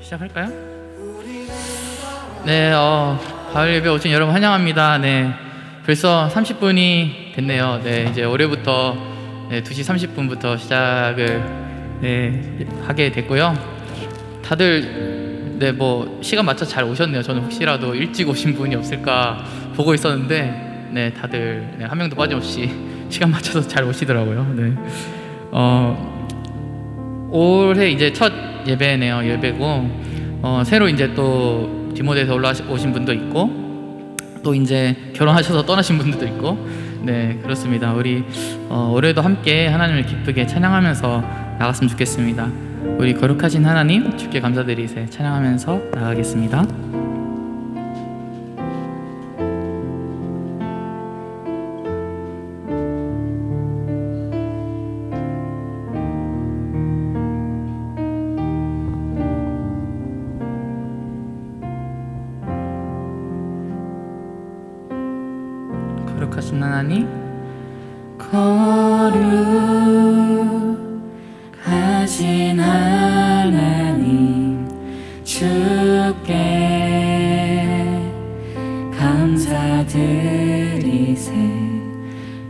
시작할까요? 네, 가을 예배 오신 여러분 환영합니다. 네, 벌써 30분이 됐네요. 네, 이제 올해부터 2시 30분부터 시작을 하게 됐고요. 다들 뭐 시간 맞춰 잘 오셨네요. 저는 혹시라도 일찍 오신 분이 없을까 보고 있었는데 다들 한 명도 빠짐없이 시간 맞춰서 잘 오시더라고요. 네, 올해 이제 첫 예배네요. 예배고 새로 이제 또 디모데에서 올라오신 분도 있고 또 이제 결혼하셔서 떠나신 분들도 있고 네, 그렇습니다. 우리 올해도 함께 하나님을 기쁘게 찬양하면서 나갔으면 좋겠습니다. 우리 거룩하신 하나님 주께 감사드리세 찬양하면서 나가겠습니다. 거룩하신 하나님, 거룩하신 하나님 주께 감사드리세.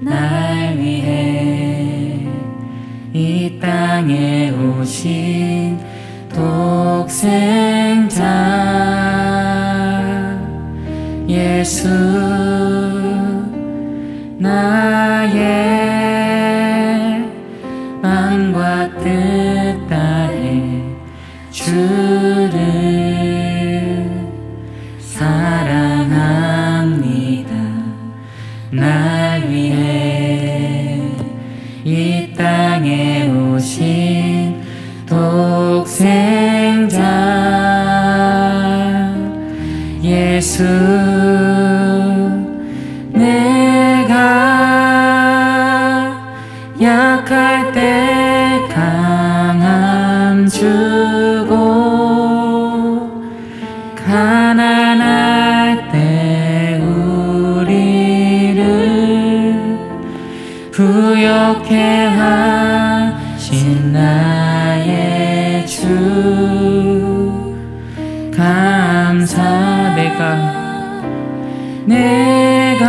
날 위해 이 땅에 오신 독생자 예수 나의 마음과 뜻 다해 주를 사랑합니다. 날 위해 이 땅에 오신 독생자 예수 약할 때 강함 주고 가난할 때 우리를 부욕해 하신 나의 주 감사. 내가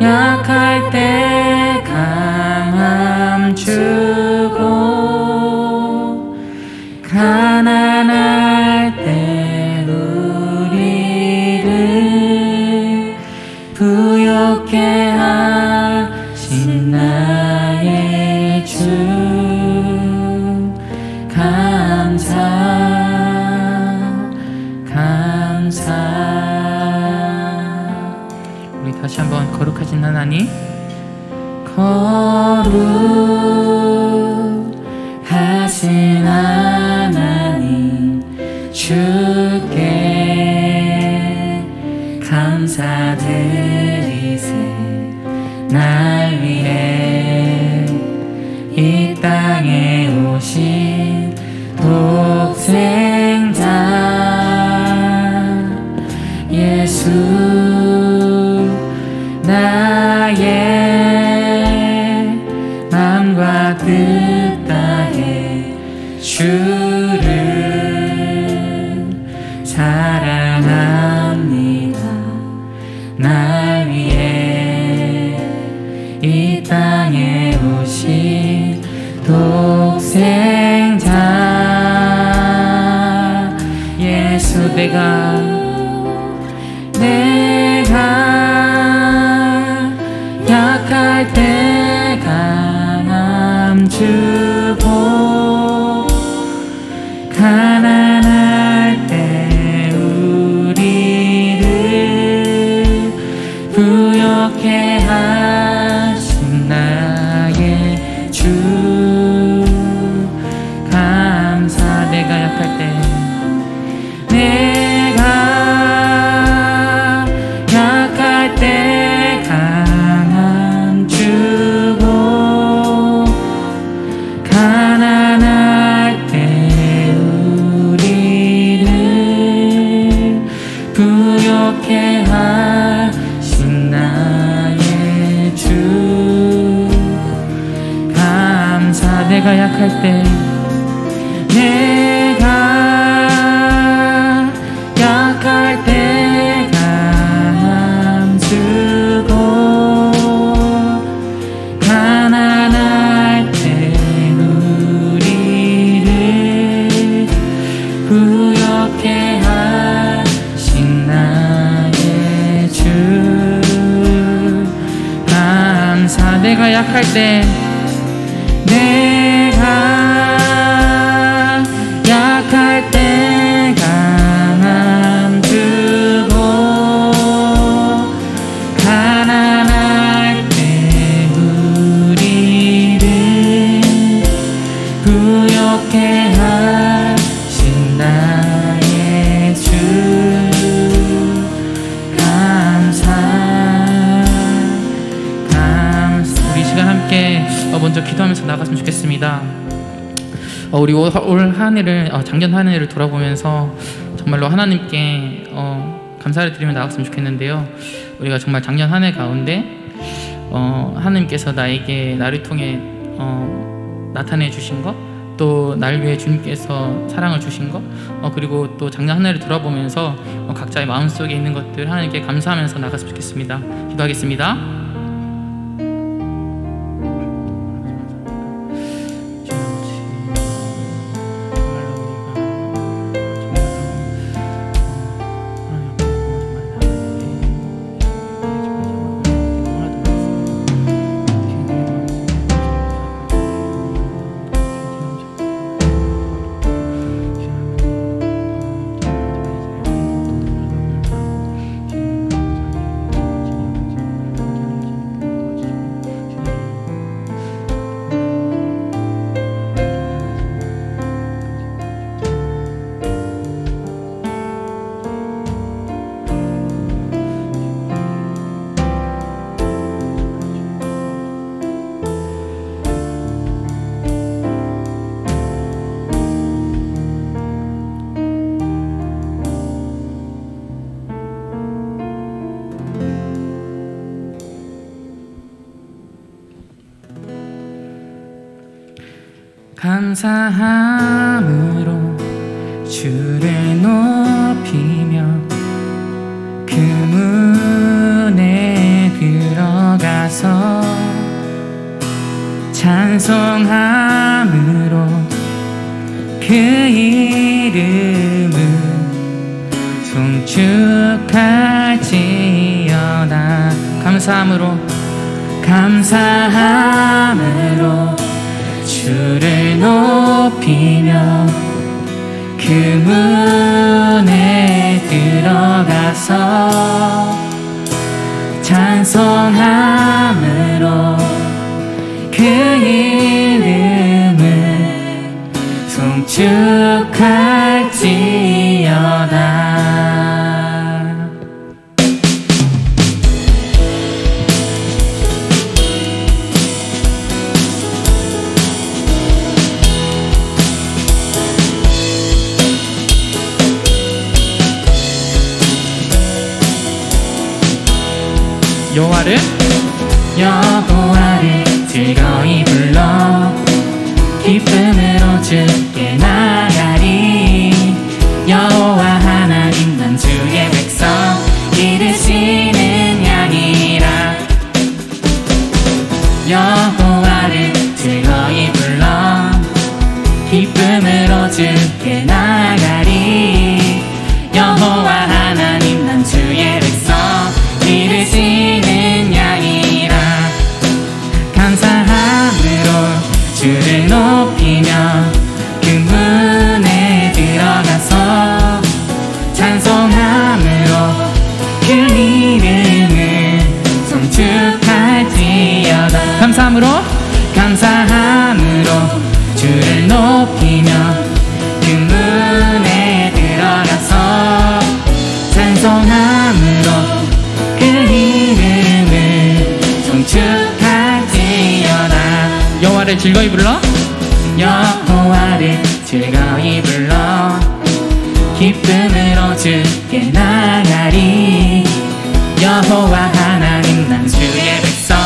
약할 때 강함 주고 가난할 때 우리를 부욕해 하신 나의 주 감사. 우리 다시 한번 거룩하신 하나님, 거룩하신 하나님 주께 감사드리세. 날 위해 이 땅에 오신 독생자 예수 나의 마음과 뜻 다해 주를 사랑합니다. 날 위해 이 땅에 오신 독생자 예수 내가 약할 때 강함 주고 가난할 때 우리를 부욕해 하신 나의 주 감사. 내가 약할 때 강함 주고 가난할 때 우리를 부욕해 하신 나의 주 감사. 내가 약할 때 때 내가 약할 때 강함 주고 가난할 때 우리를 부욕해 하신 나의 주 우리 이 시간 함께 먼저 기도하면서 나갔으면 좋겠습니다. 우리 올 한 해를 작년 한 해를 돌아보면서 정말로 하나님께 감사를 드리며 나갔으면 좋겠는데요. 우리가 정말 작년 한 해 가운데 하나님께서 나를 통해 나타내 주신 것, 또 날 위해 주님께서 사랑을 주신 것, 그리고 또 작년 한 해를 돌아보면서 각자의 마음속에 있는 것들 하나님께 감사하면서 나갔으면 좋겠습니다. 기도하겠습니다. 감사함으로 주를 높이며 그 문에 들어가서 찬송함으로 그 이름을 송축할지어다. 감사함으로 주를 높이며 그 문에 들어가서 찬송함으로 그 이름을 송축할지어다. 여호와를 즐거이 불러 기쁨으로 주께 나가리. 여호와 하나님 난 주의 백성 기르시는 양이라. 여호와를 즐거이 불러 기쁨으로 주께 나가리. 여호와 하나님 난 주의 백성 기르시는 양이라. 감사함으로 주를 높이며 그 문에 들어가서 찬송함으로 그 이름을 송축할지어다. 감사함으로 주를 높이며 그 문에 들어가서 찬송함으로 그 이름을 송축할지어다. 여호와를 즐거이 불러 기쁨으로 주께 나가리. 여호와 하나님 난 주의 백성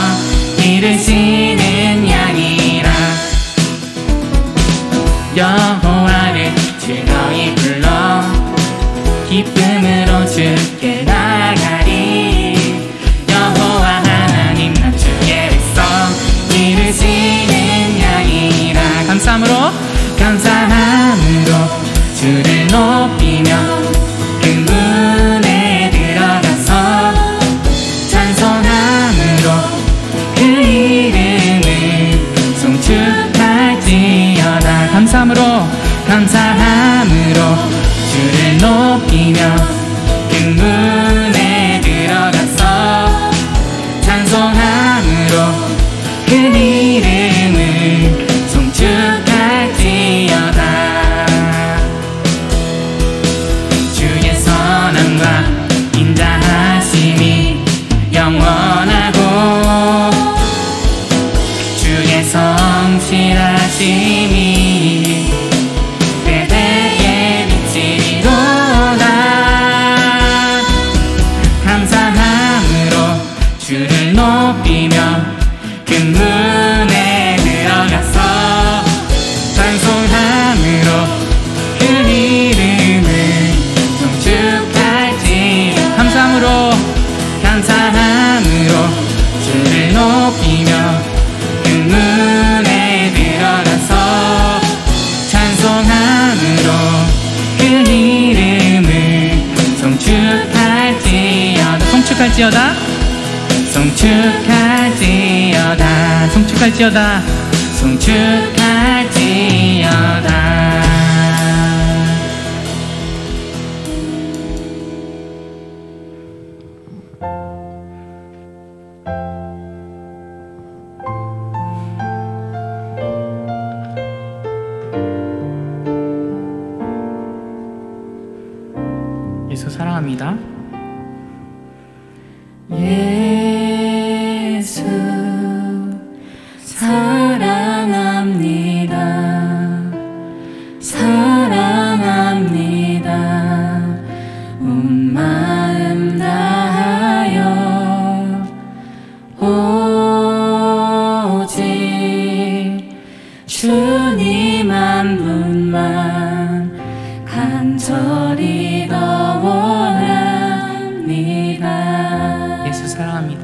기르시는 양이라. 여호와를 즐거이 불러 기쁨으로 주께 나가리. 여호와 하나님 난 주의 백성 기르시는 양이라. 감사함으로 주를 높이며 그 문에 들어가서 찬송함으로 그 이름을 송축할지어다 송축할지어다 송축할지어다 송축할지어다 예수 사랑합니다. 예수 사랑합니다 사랑합니다 온 마음 다하여 오직 주님 한 분만 간절히 더 원합니다. 예수 사랑합니다.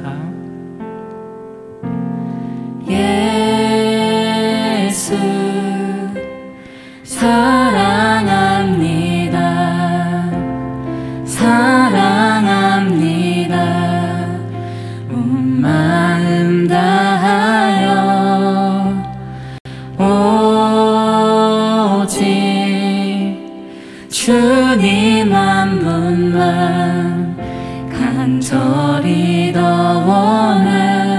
예수 사랑합니다 사랑합니다 온 마음 다하여 오직 주님 한 분만 간절히 더 원합니다.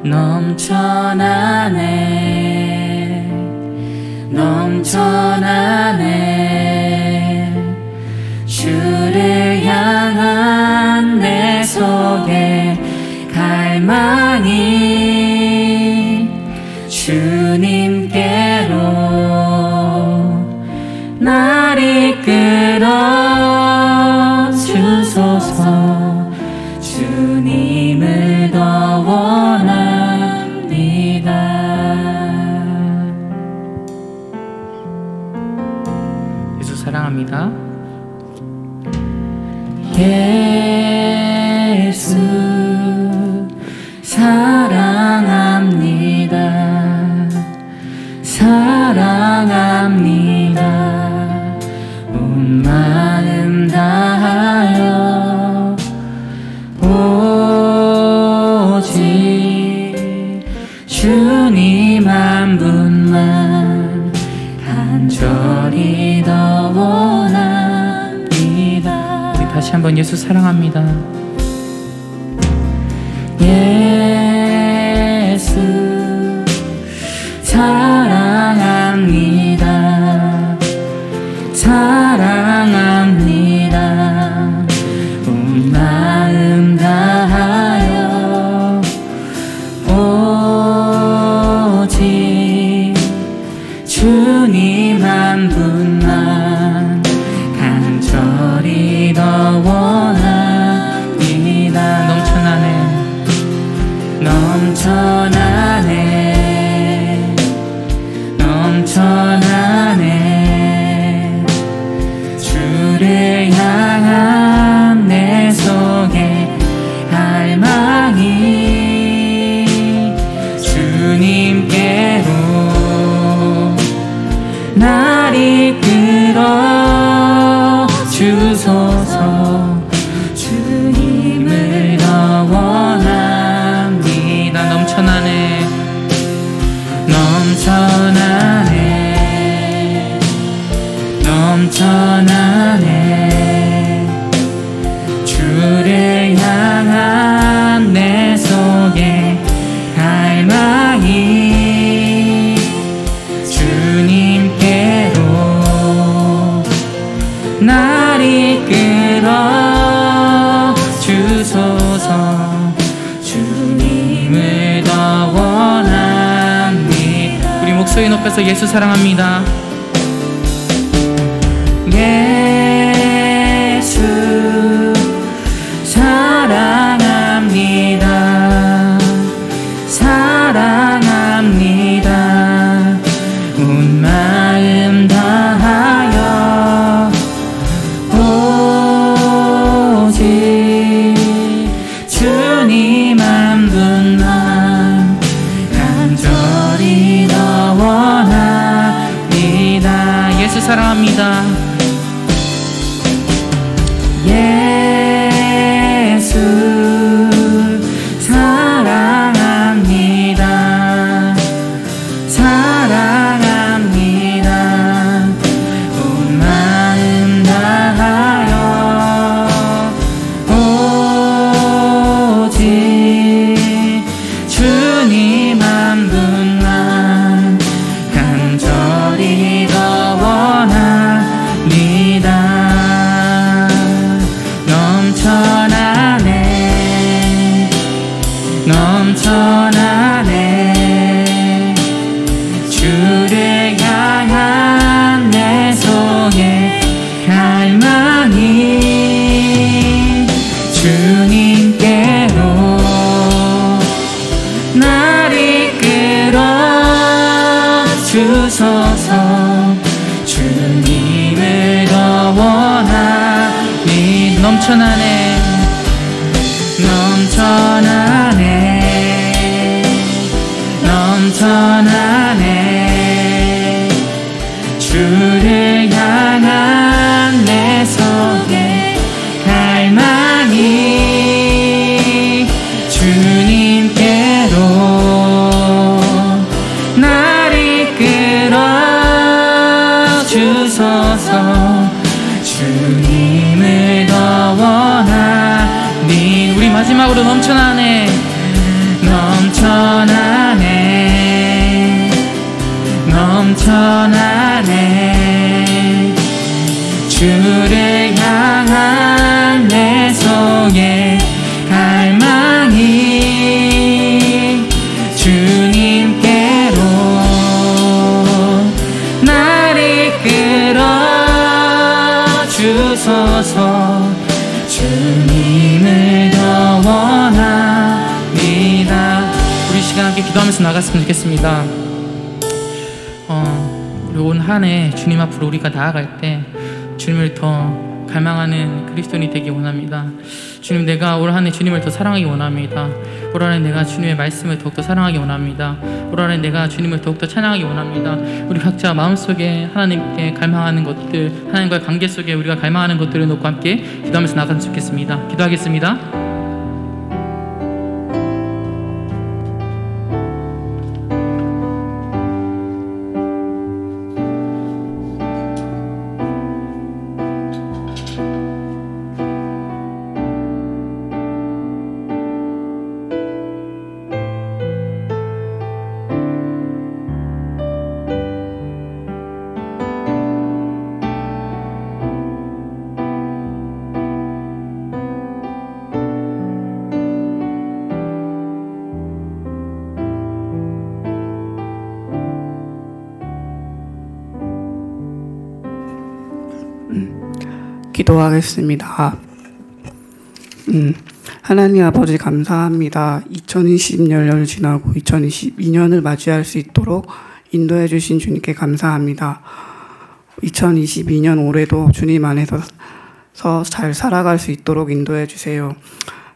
넘쳐나네 넘쳐나네 주를 향한 내 속에 갈망이 주님께로 날 이끌어 주소서 주님을 더 원합니다. 예수 사랑합니다. 예수 사랑합니다 사랑합니다 온 마음 다하여 오직 주님 한 분만 간절히 더 원합니다. 우리 다시 한번 예수 사랑합니다. 예수 사랑합니다 사랑합니다 온 마음 다하여 오직 주님 한 분만 간절히 더 원합니다. 넘쳐나네 넘쳐나네 주를 향한 내 속에 갈망이 주님께로 날 이끌어 주소서 주님을 더 원합니다. 넘쳐나네 넘쳐나네 넘쳐나네 주를 향한 내 속에 갈망이 주님께로 날 이끌어 주소서 주님을 더 원합니다. 우리 목소리 높여서 예수 사랑합니다. 예수 사랑합니다 사랑합니다 온 마음 다하여 오직 주님 한 분만 간절히 더 원합니다. 예수 사랑합니다. 예수 사랑합니다. 사랑합니다. 온 마음 다하여 오직 주님 한 분만 간절히 더 원합니다. 넘쳐나네 넘쳐나네 주를 향한 내 속에 갈망이 주님께로 날 이끌어 주소서. 주님을 더 원하니 넘쳐나네 넘쳐나네 넘쳐나네 주를 향한 내 속에 갈망이 주님께로 날 이끌어 주소서. 주님을 더 원하니 우리 마지막으로 넘쳐나네 넘쳐나네 넘쳐나네 주를 향한 내 속에 갈망이 주님께로 날 이끌어 주소서. 주님을 더 원합니다. 우리 시간 함께 기도하면서 나갔으면 좋겠습니다. 우리 온 한 해 주님 앞으로 우리가 나아갈 때 주님을 더 갈망하는 그리스도인이 되기 원합니다. 주님, 내가 올 한 해 주님을 더 사랑하기 원합니다. 올 한 해 내가 주님의 말씀을 더욱더 사랑하기 원합니다. 올 한 해 내가 주님을 더욱더 찬양하기 원합니다. 우리 각자 마음속에 하나님께 갈망하는 것들, 하나님과의 관계 속에 우리가 갈망하는 것들을 놓고 함께 기도하면서 나갔으면 좋겠습니다. 기도하겠습니다. 기도하겠습니다. 하나님 아버지 감사합니다. 2020년을 지나고 2022년을 맞이할 수 있도록 인도해 주신 주님께 감사합니다. 2022년 올해도 주님 안에서 잘 살아갈 수 있도록 인도해 주세요.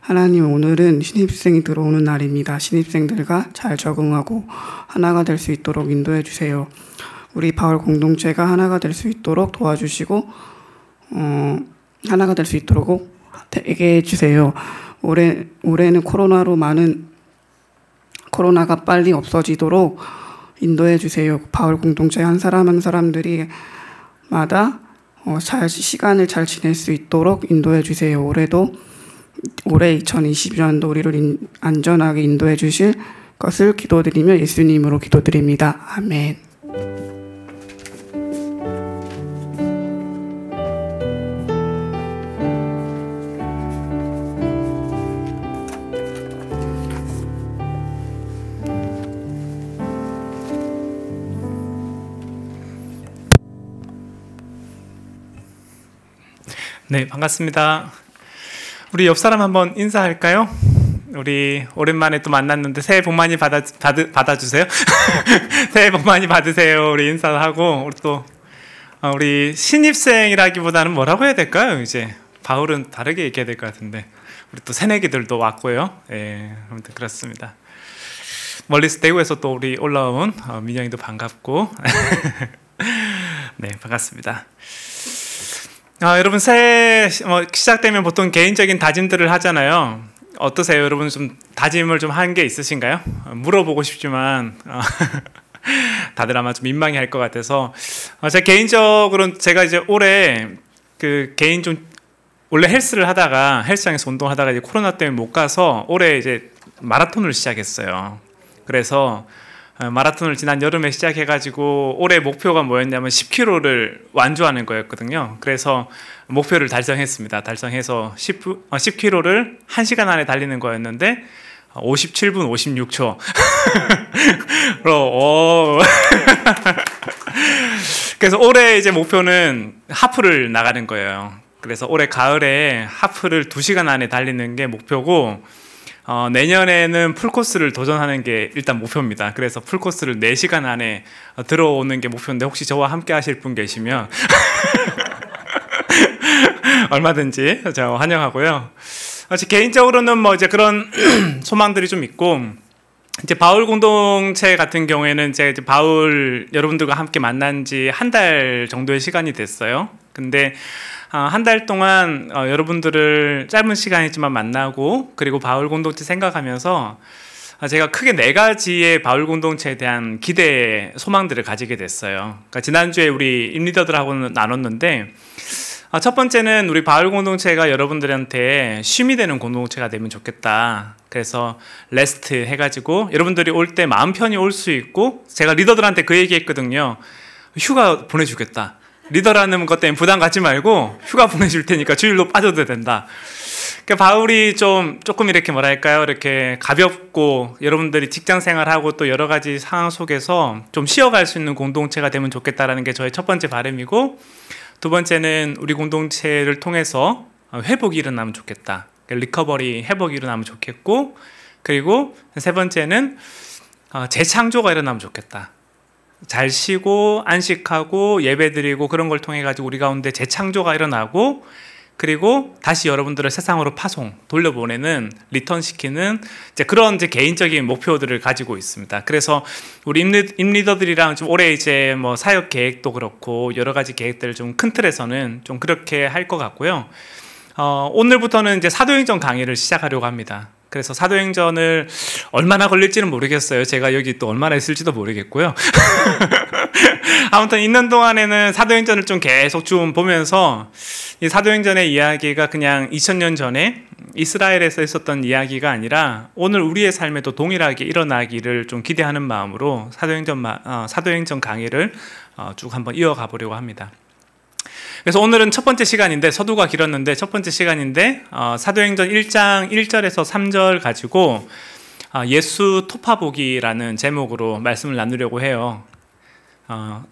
하나님, 오늘은 신입생이 들어오는 날입니다. 신입생들과 잘 적응하고 하나가 될 수 있도록 인도해 주세요. 우리 바울 공동체가 하나가 될 수 있도록 도와주시고 하나가 될 수 있도록 되게 해주세요. 올해는 코로나가 빨리 없어지도록 인도해 주세요. 바울 공동체 한 사람 한 사람들이 마다 시간을 잘 지낼 수 있도록 인도해 주세요. 올해 2022년도 우리를 안전하게 인도해 주실 것을 기도드리며 예수님으로 기도드립니다. 아멘. 네, 반갑습니다. 우리 옆 사람 한번 인사할까요? 우리 오랜만에 또 만났는데 새해 복 많이 받아주세요. 새해 복 많이 받으세요. 우리 인사하고 우리 신입생이라기보다는 뭐라고 해야 될까요? 이제 바울은 다르게 얘기해야 될 것 같은데 우리 또 새내기들도 왔고요. 예, 아무튼 그렇습니다. 멀리서 대구에서 또 우리 올라온 민영이도 반갑고 네, 반갑습니다. 여러분 새해 시작되면 보통 개인적인 다짐들을 하잖아요. 어떠세요? 여러분 좀 다짐을 좀 한 게 있으신가요? 물어보고 싶지만 다들 아마 좀 민망해 할 것 같아서 제가 개인적으로는 제가 이제 올해 그 개인 좀 원래 헬스를 하다가 헬스장에서 운동하다가 이제 코로나 때문에 못 가서 올해 이제 마라톤을 시작했어요. 그래서 마라톤을 지난 여름에 시작해가지고 올해 목표가 뭐였냐면 10km를 완주하는 거였거든요. 그래서 목표를 달성했습니다. 달성해서 10km를 1시간 안에 달리는 거였는데 57분 56초. 그래서 올해 이제 목표는 하프를 나가는 거예요. 그래서 올해 가을에 하프를 2시간 안에 달리는 게 목표고 내년에는 풀코스를 도전하는 게 일단 목표입니다. 그래서 풀코스를 4시간 안에 들어오는 게 목표인데 혹시 저와 함께 하실 분 계시면 얼마든지 저 환영하고요. 개인적으로는 뭐 이제 그런 소망들이 좀 있고, 이제 바울 공동체 같은 경우에는 제가 이제 바울 여러분들과 함께 만난 지 한 달 정도의 시간이 됐어요. 근데 한 달 동안 여러분들을 짧은 시간이지만 만나고 그리고 바울 공동체 생각하면서 제가 크게 4가지의 바울 공동체에 대한 기대, 소망들을 가지게 됐어요. 그러니까 지난주에 우리 임리더들하고는 나눴는데 첫 번째는 우리 바울 공동체가 여러분들한테 쉼이 되는 공동체가 되면 좋겠다. 그래서 레스트 해가지고 여러분들이 올 때 마음 편히 올 수 있고, 제가 리더들한테 그 얘기했거든요. 휴가 보내주겠다. 리더라는 것 때문에 부담 갖지 말고 휴가 보내줄 테니까 주일로 빠져도 된다. 그러니까 바울이 조금 이렇게 뭐랄까요, 이렇게 가볍고 여러분들이 직장 생활하고 또 여러 가지 상황 속에서 좀 쉬어갈 수 있는 공동체가 되면 좋겠다라는 게 저의 첫 번째 바람이고, 두 번째는 우리 공동체를 통해서 회복이 일어나면 좋겠다. 리커버리, 회복이 일어나면 좋겠고, 그리고 세 번째는 재창조가 일어나면 좋겠다. 잘 쉬고 안식하고 예배드리고 그런 걸 통해 가지고 우리 가운데 재창조가 일어나고, 그리고 다시 여러분들을 세상으로 돌려보내는, 리턴시키는 이제 그런 이제 개인적인 목표들을 가지고 있습니다. 그래서 우리 임리더들이랑 좀 올해 이제 뭐 사역 계획도 그렇고 여러 가지 계획들을 좀 큰 틀에서는 좀 그렇게 할 것 같고요. 오늘부터는 이제 사도행전 강의를 시작하려고 합니다. 그래서 사도행전을 얼마나 걸릴지는 모르겠어요. 제가 여기 또 얼마나 있을지도 모르겠고요. 아무튼 있는 동안에는 사도행전을 좀 계속 좀 보면서 이 사도행전의 이야기가 그냥 2000년 전에 이스라엘에서 있었던 이야기가 아니라 오늘 우리의 삶에도 동일하게 일어나기를 좀 기대하는 마음으로 사도행전 강의를 쭉 한번 이어가 보려고 합니다. 그래서 오늘은 첫 번째 시간인데, 서두가 길었는데 첫 번째 시간인데 사도행전 1장 1절에서 3절 가지고 예수 토파보기라는 제목으로 말씀을 나누려고 해요.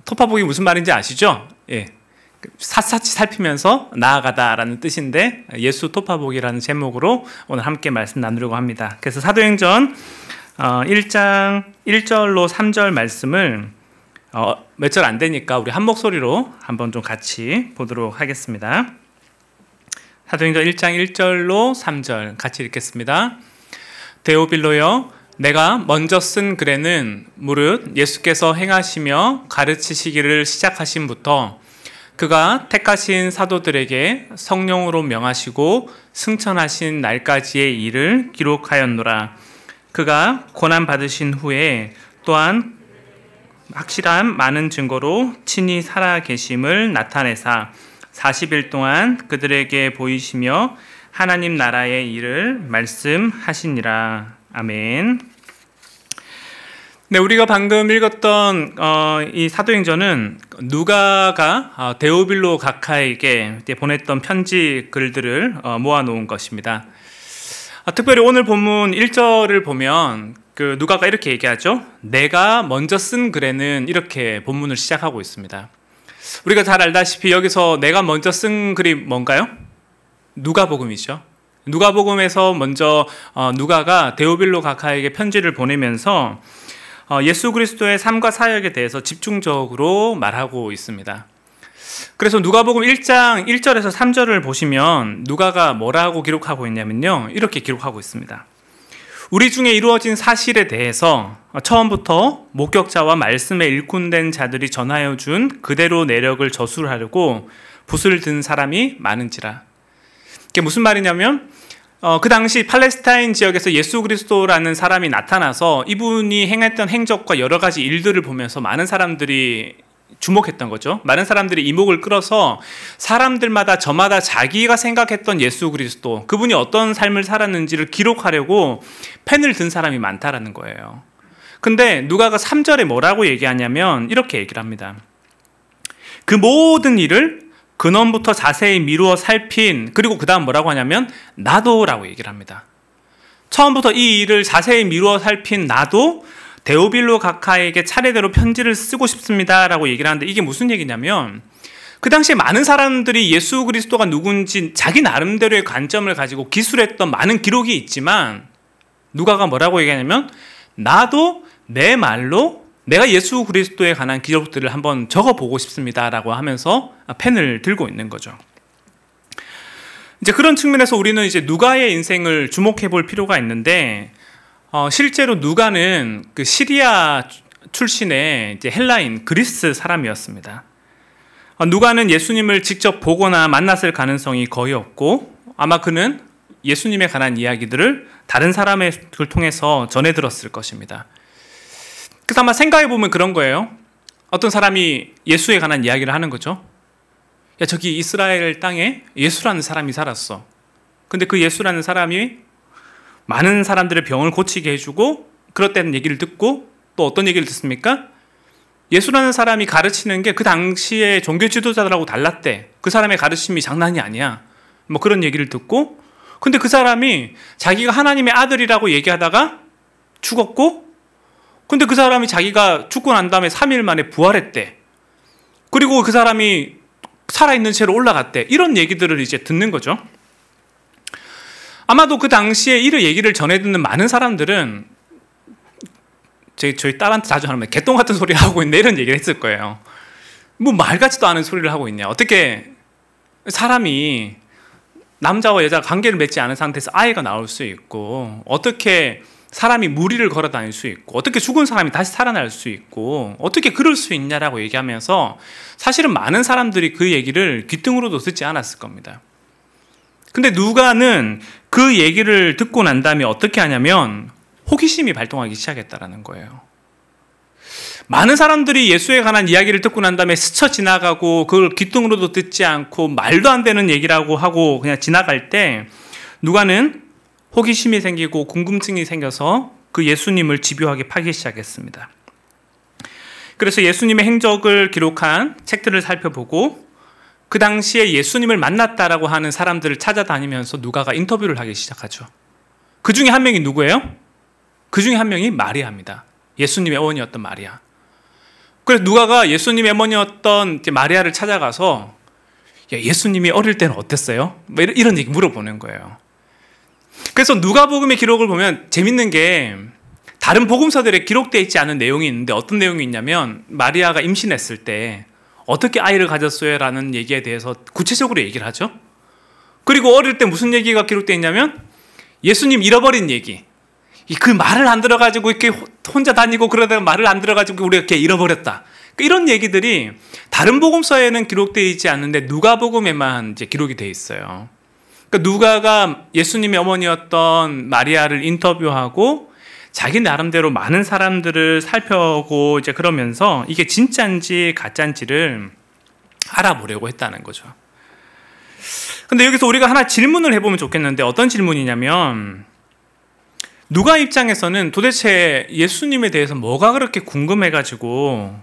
토파보기 무슨 말인지 아시죠? 예. 샅샅이 살피면서 나아가다라는 뜻인데 예수 토파보기라는 제목으로 오늘 함께 말씀 나누려고 합니다. 그래서 사도행전 1장 1절로 3절 말씀을 몇 절 안 되니까 우리 한 목소리로 한번 좀 같이 보도록 하겠습니다. 사도행전 1장 1절로 3절 같이 읽겠습니다. 데오빌로여, 내가 먼저 쓴 글에는 무릇 예수께서 행하시며 가르치시기를 시작하심부터 그가 택하신 사도들에게 성령으로 명하시고 승천하신 날까지의 일을 기록하였노라. 그가 고난 받으신 후에 또한 확실한 많은 증거로 친히 살아계심을 나타내사 40일 동안 그들에게 보이시며 하나님 나라의 일을 말씀하시니라. 아멘. 네, 우리가 방금 읽었던 이 사도행전은 누가가 데오빌로 각하에게 보냈던 편지 글들을 모아놓은 것입니다. 특별히 오늘 본문 1절을 보면 그 누가가 이렇게 얘기하죠. 내가 먼저 쓴 글에는, 이렇게 본문을 시작하고 있습니다. 우리가 잘 알다시피 여기서 내가 먼저 쓴 글이 뭔가요? 누가복음이죠. 누가복음에서 먼저 누가가 데오빌로 각하에게 편지를 보내면서 예수 그리스도의 삶과 사역에 대해서 집중적으로 말하고 있습니다. 그래서 누가복음 1장 1절에서 3절을 보시면 누가가 뭐라고 기록하고 있냐면요, 이렇게 기록하고 있습니다. 우리 중에 이루어진 사실에 대해서 처음부터 목격자와 말씀에 일꾼된 자들이 전하여 준 그대로 내력을 저술하려고 붓을 든 사람이 많은지라. 이게 무슨 말이냐면 그 당시 팔레스타인 지역에서 예수 그리스도라는 사람이 나타나서 이분이 행했던 행적과 여러 가지 일들을 보면서 많은 사람들이 주목했던 거죠. 많은 사람들이 이목을 끌어서 사람들마다 저마다 자기가 생각했던 예수 그리스도, 그분이 어떤 삶을 살았는지를 기록하려고 펜을 든 사람이 많다라는 거예요. 근데 누가가 3절에 뭐라고 얘기하냐면 이렇게 얘기를 합니다. 그 모든 일을 근원부터 자세히 미루어 살핀, 그리고 그 다음 뭐라고 하냐면 나도라고 얘기를 합니다. 처음부터 이 일을 자세히 미루어 살핀 나도 데오빌로 각하에게 차례대로 편지를 쓰고 싶습니다 라고 얘기를 하는데, 이게 무슨 얘기냐면 그 당시에 많은 사람들이 예수 그리스도가 누군지 자기 나름대로의 관점을 가지고 기술했던 많은 기록이 있지만, 누가가 뭐라고 얘기하냐면 나도 내 말로 내가 예수 그리스도에 관한 기록들을 한번 적어보고 싶습니다 라고 하면서 펜을 들고 있는 거죠. 이제 그런 측면에서 우리는 이제 누가의 인생을 주목해 볼 필요가 있는데, 실제로 누가는 그 시리아 출신의 이제 헬라인 그리스 사람이었습니다. 누가는 예수님을 직접 보거나 만났을 가능성이 거의 없고, 아마 그는 예수님에 관한 이야기들을 다른 사람을 통해서 전해 들었을 것입니다. 그래서 아마 생각해 보면 그런 거예요. 어떤 사람이 예수에 관한 이야기를 하는 거죠. 야, 저기 이스라엘 땅에 예수라는 사람이 살았어. 근데 그 예수라는 사람이 많은 사람들의 병을 고치게 해주고, 그렇다는 얘기를 듣고, 또 어떤 얘기를 듣습니까? 예수라는 사람이 가르치는 게 그 당시에 종교 지도자들하고 달랐대. 그 사람의 가르침이 장난이 아니야. 뭐 그런 얘기를 듣고, 근데 그 사람이 자기가 하나님의 아들이라고 얘기하다가 죽었고, 근데 그 사람이 자기가 죽고 난 다음에 3일 만에 부활했대. 그리고 그 사람이 살아있는 채로 올라갔대. 이런 얘기들을 이제 듣는 거죠. 아마도 그 당시에 이런 얘기를 전해 듣는 많은 사람들은 저희 딸한테 자주 하는 말, 개똥 같은 소리를 하고 있네, 이런 얘기를 했을 거예요. 뭐 말 같지도 않은 소리를 하고 있냐. 어떻게 사람이 남자와 여자 관계를 맺지 않은 상태에서 아이가 나올 수 있고, 어떻게 사람이 무리를 걸어 다닐 수 있고, 어떻게 죽은 사람이 다시 살아날 수 있고, 어떻게 그럴 수 있냐라고 얘기하면서 사실은 많은 사람들이 그 얘기를 귓등으로도 듣지 않았을 겁니다. 근데 누가는 그 얘기를 듣고 난 다음에 어떻게 하냐면 호기심이 발동하기 시작했다라는 거예요. 많은 사람들이 예수에 관한 이야기를 듣고 난 다음에 스쳐 지나가고, 그걸 귓등으로도 듣지 않고 말도 안 되는 얘기라고 하고 그냥 지나갈 때, 누가는 호기심이 생기고 궁금증이 생겨서 그 예수님을 집요하게 파기 시작했습니다. 그래서 예수님의 행적을 기록한 책들을 살펴보고, 그 당시에 예수님을 만났다라고 하는 사람들을 찾아다니면서 누가가 인터뷰를 하기 시작하죠. 그 중에 한 명이 누구예요? 그 중에 한 명이 마리아입니다. 예수님의 어머니였던 마리아. 그래서 누가가 예수님의 어머니였던 마리아를 찾아가서, 야, 예수님이 어릴 때는 어땠어요? 뭐 이런 얘기 물어보는 거예요. 그래서 누가복음의 기록을 보면 재밌는 게, 다른 복음서들에 기록되어 있지 않은 내용이 있는데, 어떤 내용이 있냐면 마리아가 임신했을 때 어떻게 아이를 가졌어요? 라는 얘기에 대해서 구체적으로 얘기를 하죠. 그리고 어릴 때 무슨 얘기가 기록되어 있냐면 예수님 잃어버린 얘기. 그 말을 안 들어가지고 이렇게 혼자 다니고 그러다가 말을 안 들어가지고 우리가 이렇게 잃어버렸다. 이런 얘기들이 다른 복음서에는 기록되어 있지 않는데 누가복음에만 이제 기록이 되어 있어요. 그러니까 누가가 예수님의 어머니였던 마리아를 인터뷰하고 자기 나름대로 많은 사람들을 살펴보고 이제 그러면서 이게 진짜인지 가짜인지를 알아보려고 했다는 거죠. 근데 여기서 우리가 하나 질문을 해보면 좋겠는데, 어떤 질문이냐면, 누가 입장에서는 도대체 예수님에 대해서 뭐가 그렇게 궁금해가지고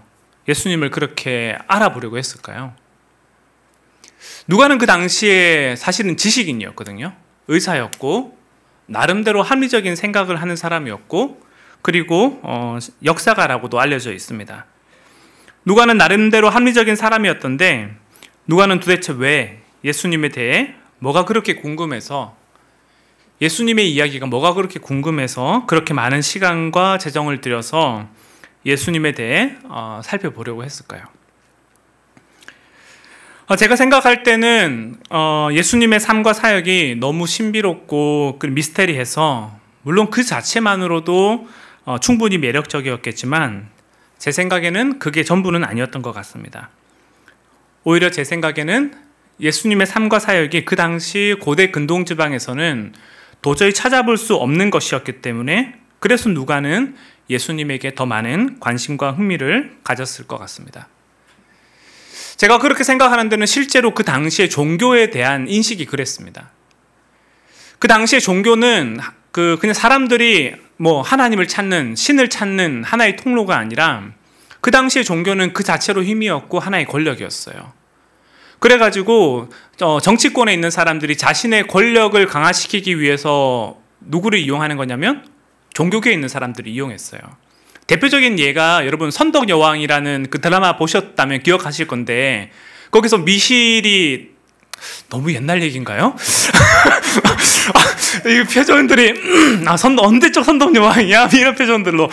예수님을 그렇게 알아보려고 했을까요? 누가는 그 당시에 사실은 지식인이었거든요. 의사였고 나름대로 합리적인 생각을 하는 사람이었고, 그리고 역사가라고도 알려져 있습니다. 누가는 나름대로 합리적인 사람이었던데, 누가는 도대체 왜 예수님에 대해 뭐가 그렇게 궁금해서, 예수님의 이야기가 뭐가 그렇게 궁금해서 그렇게 많은 시간과 재정을 들여서 예수님에 대해 살펴보려고 했을까요? 제가 생각할 때는 예수님의 삶과 사역이 너무 신비롭고 미스테리해서, 물론 그 자체만으로도 충분히 매력적이었겠지만 제 생각에는 그게 전부는 아니었던 것 같습니다. 오히려 제 생각에는 예수님의 삶과 사역이 그 당시 고대 근동 지방에서는 도저히 찾아볼 수 없는 것이었기 때문에 그래서 누가는 예수님에게 더 많은 관심과 흥미를 가졌을 것 같습니다. 제가 그렇게 생각하는 데는 실제로 그 당시의 종교에 대한 인식이 그랬습니다. 그 당시의 종교는 그냥 사람들이 뭐 하나님을 찾는, 신을 찾는 하나의 통로가 아니라 그 당시의 종교는 그 자체로 힘이었고 하나의 권력이었어요. 그래가지고 정치권에 있는 사람들이 자신의 권력을 강화시키기 위해서 누구를 이용하는 거냐면 종교계에 있는 사람들을 이용했어요. 대표적인 예가 여러분 선덕여왕이라는 그 드라마 보셨다면 기억하실 건데 거기서 미실이 너무 옛날 얘기인가요? 이 표정들이 언제적 선덕여왕이야? 이런 표정들로.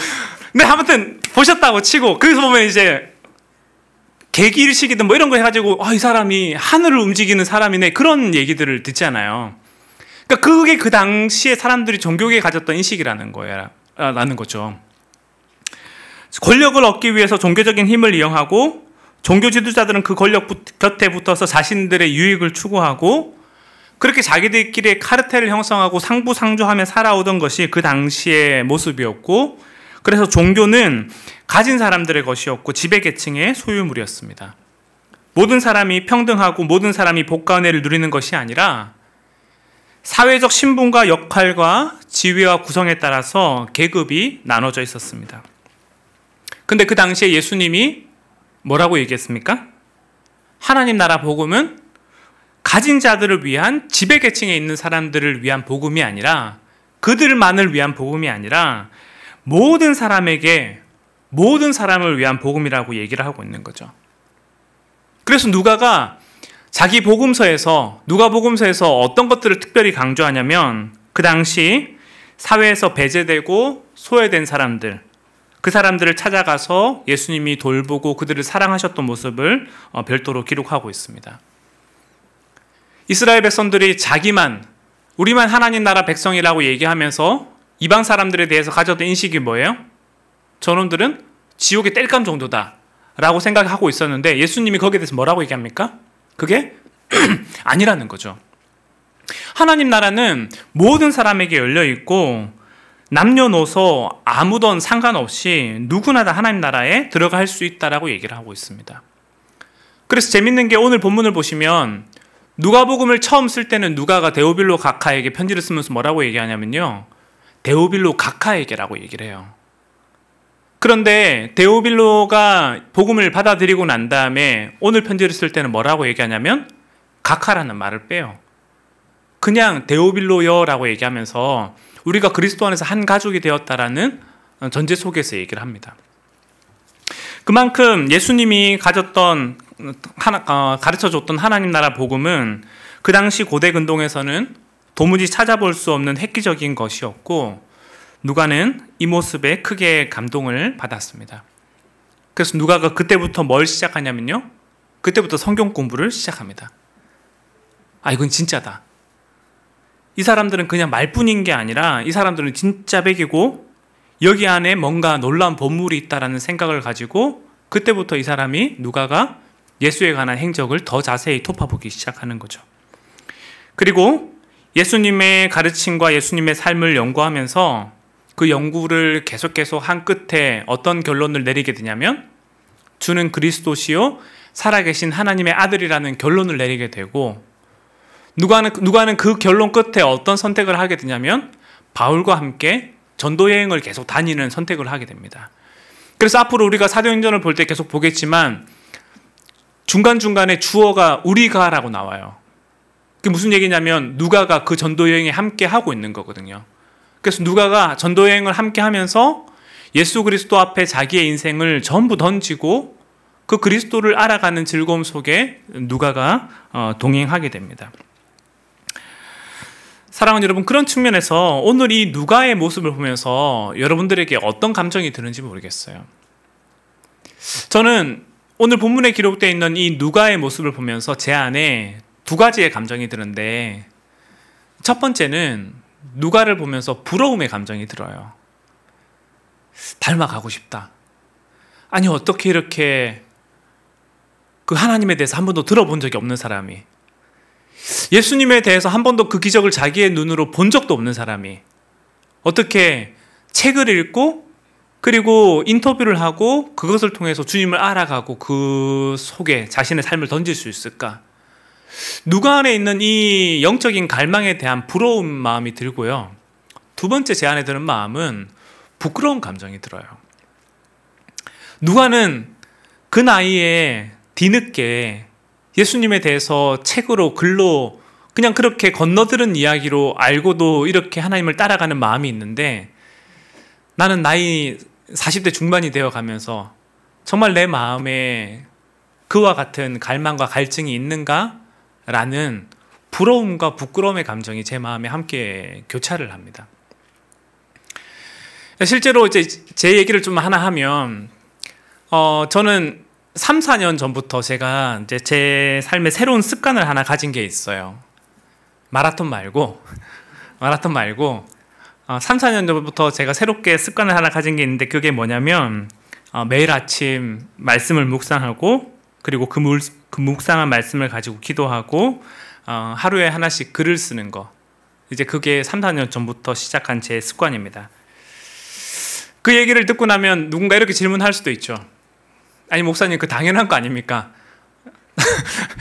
근데 아무튼 보셨다고 치고 거기서 보면 이제 계기일식이든 뭐 이런 거 해가지고 이 사람이 하늘을 움직이는 사람이네 그런 얘기들을 듣잖아요. 그러니까 그게 그 당시에 사람들이 종교계에 가졌던 인식이라는 거죠. 권력을 얻기 위해서 종교적인 힘을 이용하고 종교 지도자들은 그 권력 곁에 붙어서 자신들의 유익을 추구하고 그렇게 자기들끼리 카르텔을 형성하고 상부상조하며 살아오던 것이 그 당시의 모습이었고 그래서 종교는 가진 사람들의 것이었고 지배계층의 소유물이었습니다. 모든 사람이 평등하고 모든 사람이 복과 은혜를 누리는 것이 아니라 사회적 신분과 역할과 지위와 구성에 따라서 계급이 나눠져 있었습니다. 근데 그 당시에 예수님이 뭐라고 얘기했습니까? 하나님 나라 복음은 가진 자들을 위한 지배계층에 있는 사람들을 위한 복음이 아니라 그들만을 위한 복음이 아니라 모든 사람에게 모든 사람을 위한 복음이라고 얘기를 하고 있는 거죠. 그래서 누가가 자기 복음서에서 누가복음서에서 어떤 것들을 특별히 강조하냐면 그 당시 사회에서 배제되고 소외된 사람들 그 사람들을 찾아가서 예수님이 돌보고 그들을 사랑하셨던 모습을 별도로 기록하고 있습니다. 이스라엘 백성들이 우리만 하나님 나라 백성이라고 얘기하면서 이방 사람들에 대해서 가졌던 인식이 뭐예요? 저놈들은 지옥의 땔감 정도다 라고 생각하고 있었는데 예수님이 거기에 대해서 뭐라고 얘기합니까? 그게 아니라는 거죠. 하나님 나라는 모든 사람에게 열려있고 남녀노소 아무든 상관없이 누구나 다 하나님 나라에 들어갈 수 있다라고 얘기를 하고 있습니다. 그래서 재밌는 게 오늘 본문을 보시면 누가복음을 처음 쓸 때는 누가가 데오빌로 각하에게 편지를 쓰면서 뭐라고 얘기하냐면요. 데오빌로 각하에게라고 얘기를 해요. 그런데 데오빌로가 복음을 받아들이고 난 다음에 오늘 편지를 쓸 때는 뭐라고 얘기하냐면 각하라는 말을 빼요. 그냥 데오빌로여라고 얘기하면서 우리가 그리스도 안에서 한 가족이 되었다라는 전제 속에서 얘기를 합니다. 그만큼 예수님이 가르쳐줬던 하나님 나라 복음은 그 당시 고대 근동에서는 도무지 찾아볼 수 없는 획기적인 것이었고 누가는 이 모습에 크게 감동을 받았습니다. 그래서 누가가 그때부터 뭘 시작하냐면요. 그때부터 성경 공부를 시작합니다. 이건 진짜다. 이 사람들은 그냥 말뿐인 게 아니라 이 사람들은 진짜 백이고 여기 안에 뭔가 놀라운 본물이 있다라는 생각을 가지고 그때부터 이 사람이 누가가 예수에 관한 행적을 더 자세히 톱아보기 시작하는 거죠. 그리고 예수님의 가르침과 예수님의 삶을 연구하면서 그 연구를 계속 한 끝에 어떤 결론을 내리게 되냐면 주는 그리스도시요 살아계신 하나님의 아들이라는 결론을 내리게 되고 누가는 그 결론 끝에 어떤 선택을 하게 되냐면 바울과 함께 전도 여행을 계속 다니는 선택을 하게 됩니다. 그래서 앞으로 우리가 사도행전을 볼 때 계속 보겠지만 중간중간에 주어가 우리가라고 나와요. 그게 무슨 얘기냐면 누가가 그 전도 여행에 함께 하고 있는 거거든요. 그래서 누가가 전도 여행을 함께 하면서 예수 그리스도 앞에 자기의 인생을 전부 던지고 그 그리스도를 알아가는 즐거움 속에 누가가 동행하게 됩니다. 사랑하는 여러분, 그런 측면에서 오늘 이 누가의 모습을 보면서 여러분들에게 어떤 감정이 드는지 모르겠어요. 저는 오늘 본문에 기록되어 있는 이 누가의 모습을 보면서 제 안에 두 가지의 감정이 드는데 첫 번째는 누가를 보면서 부러움의 감정이 들어요. 닮아가고 싶다. 아니 어떻게 이렇게 그 하나님에 대해서 한 번도 들어본 적이 없는 사람이 예수님에 대해서 한 번도 그 기적을 자기의 눈으로 본 적도 없는 사람이 어떻게 책을 읽고 그리고 인터뷰를 하고 그것을 통해서 주님을 알아가고 그 속에 자신의 삶을 던질 수 있을까? 누가 안에 있는 이 영적인 갈망에 대한 부러운 마음이 들고요. 두 번째 제 안에 드는 마음은 부끄러운 감정이 들어요. 누가는 그 나이에 뒤늦게 예수님에 대해서 책으로 글로 그냥 그렇게 건너들은 이야기로 알고도 이렇게 하나님을 따라가는 마음이 있는데, 나는 나이 40대 중반이 되어 가면서 정말 내 마음에 그와 같은 갈망과 갈증이 있는가? 라는 부러움과 부끄러움의 감정이 제 마음에 함께 교차를 합니다. 실제로 이제 제 얘기를 좀 하나 하면, 저는 3, 4년 전부터 제가 이제 제 삶에 새로운 습관을 하나 가진 게 있어요. 마라톤 말고 3, 4년 전부터 제가 새롭게 습관을 하나 가진 게 있는데, 그게 뭐냐면 매일 아침 말씀을 묵상하고 그리고 그 묵상한 말씀을 가지고 기도하고 하루에 하나씩 글을 쓰는 거. 이제 그게 3, 4년 전부터 시작한 제 습관입니다. 그 얘기를 듣고 나면 누군가 이렇게 질문할 수도 있죠. 아니 목사님, 그 당연한 거 아닙니까?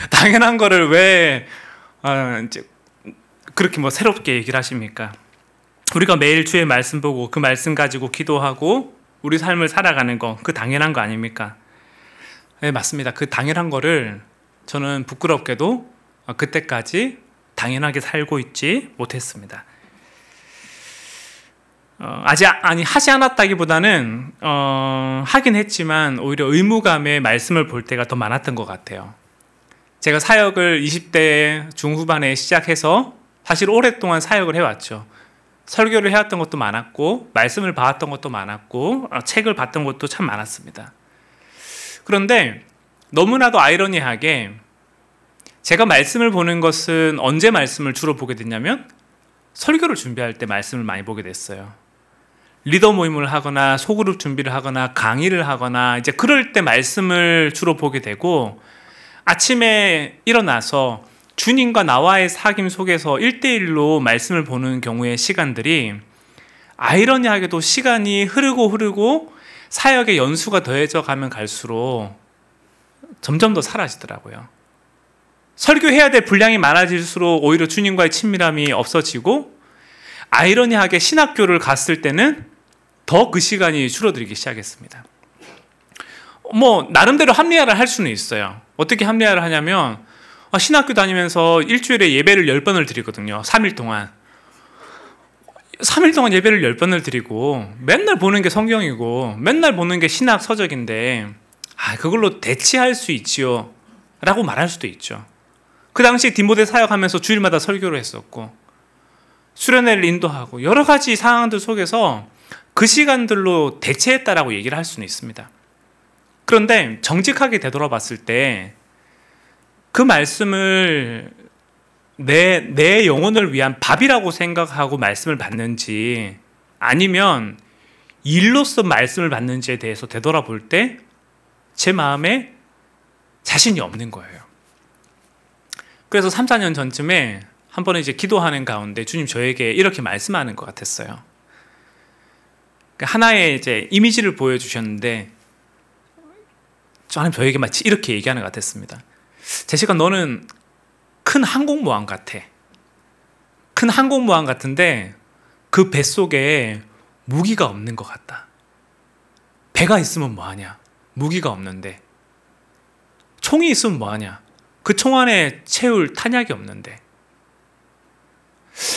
당연한 거를 왜 이제 그렇게 뭐 새롭게 얘기를 하십니까? 우리가 매일 주의 말씀 보고 그 말씀 가지고 기도하고 우리 삶을 살아가는 거, 그 당연한 거 아닙니까? 네, 맞습니다. 그 당연한 거를 저는 부끄럽게도 그때까지 당연하게 살고 있지 못했습니다. 하지 않았다기보다는 하긴 했지만 오히려 의무감에 말씀을 볼 때가 더 많았던 것 같아요. 제가 사역을 20대 중후반에 시작해서 사실 오랫동안 사역을 해왔죠. 설교를 해왔던 것도 많았고 말씀을 봐왔던 것도 많았고 책을 봤던 것도 참 많았습니다. 그런데 너무나도 아이러니하게 제가 말씀을 보는 것은 언제 말씀을 주로 보게 됐냐면 설교를 준비할 때 말씀을 많이 보게 됐어요. 리더 모임을 하거나 소그룹 준비를 하거나 강의를 하거나 이제 그럴 때 말씀을 주로 보게 되고, 아침에 일어나서 주님과 나와의 사귐 속에서 1대1로 말씀을 보는 경우의 시간들이 아이러니하게도 시간이 흐르고 사역의 연수가 더해져 가면 갈수록 점점 더 사라지더라고요. 설교해야 될 분량이 많아질수록 오히려 주님과의 친밀함이 없어지고, 아이러니하게 신학교를 갔을 때는 더 그 시간이 줄어들기 시작했습니다. 뭐 나름대로 합리화를 할 수는 있어요. 어떻게 합리화를 하냐면 신학교 다니면서 일주일에 예배를 10번을 드리거든요. 3일 동안 예배를 10번을 드리고 맨날 보는 게 성경이고 맨날 보는 게 신학 서적인데 그걸로 대체할 수 있지요 라고 말할 수도 있죠. 그 당시 디모데 사역하면서 주일마다 설교를 했었고 수련회를 인도하고 여러 가지 상황들 속에서 그 시간들로 대체했다라고 얘기를 할 수는 있습니다. 그런데 정직하게 되돌아봤을 때 그 말씀을 내 영혼을 위한 밥이라고 생각하고 말씀을 받는지 아니면 일로서 말씀을 받는지에 대해서 되돌아볼 때 제 마음에 자신이 없는 거예요. 그래서 3, 4년 전쯤에 한 번은 이제 기도하는 가운데 주님 저에게 이렇게 말씀하는 것 같았어요. 하나의 이제 이미지를 보여주셨는데 저에게 마치 이렇게 얘기하는 것 같았습니다. 제시가 너는 큰 항공모함 같아. 큰 항공모함 같은데 그 뱃속에 무기가 없는 것 같다. 배가 있으면 뭐하냐? 무기가 없는데. 총이 있으면 뭐하냐? 그 총 안에 채울 탄약이 없는데.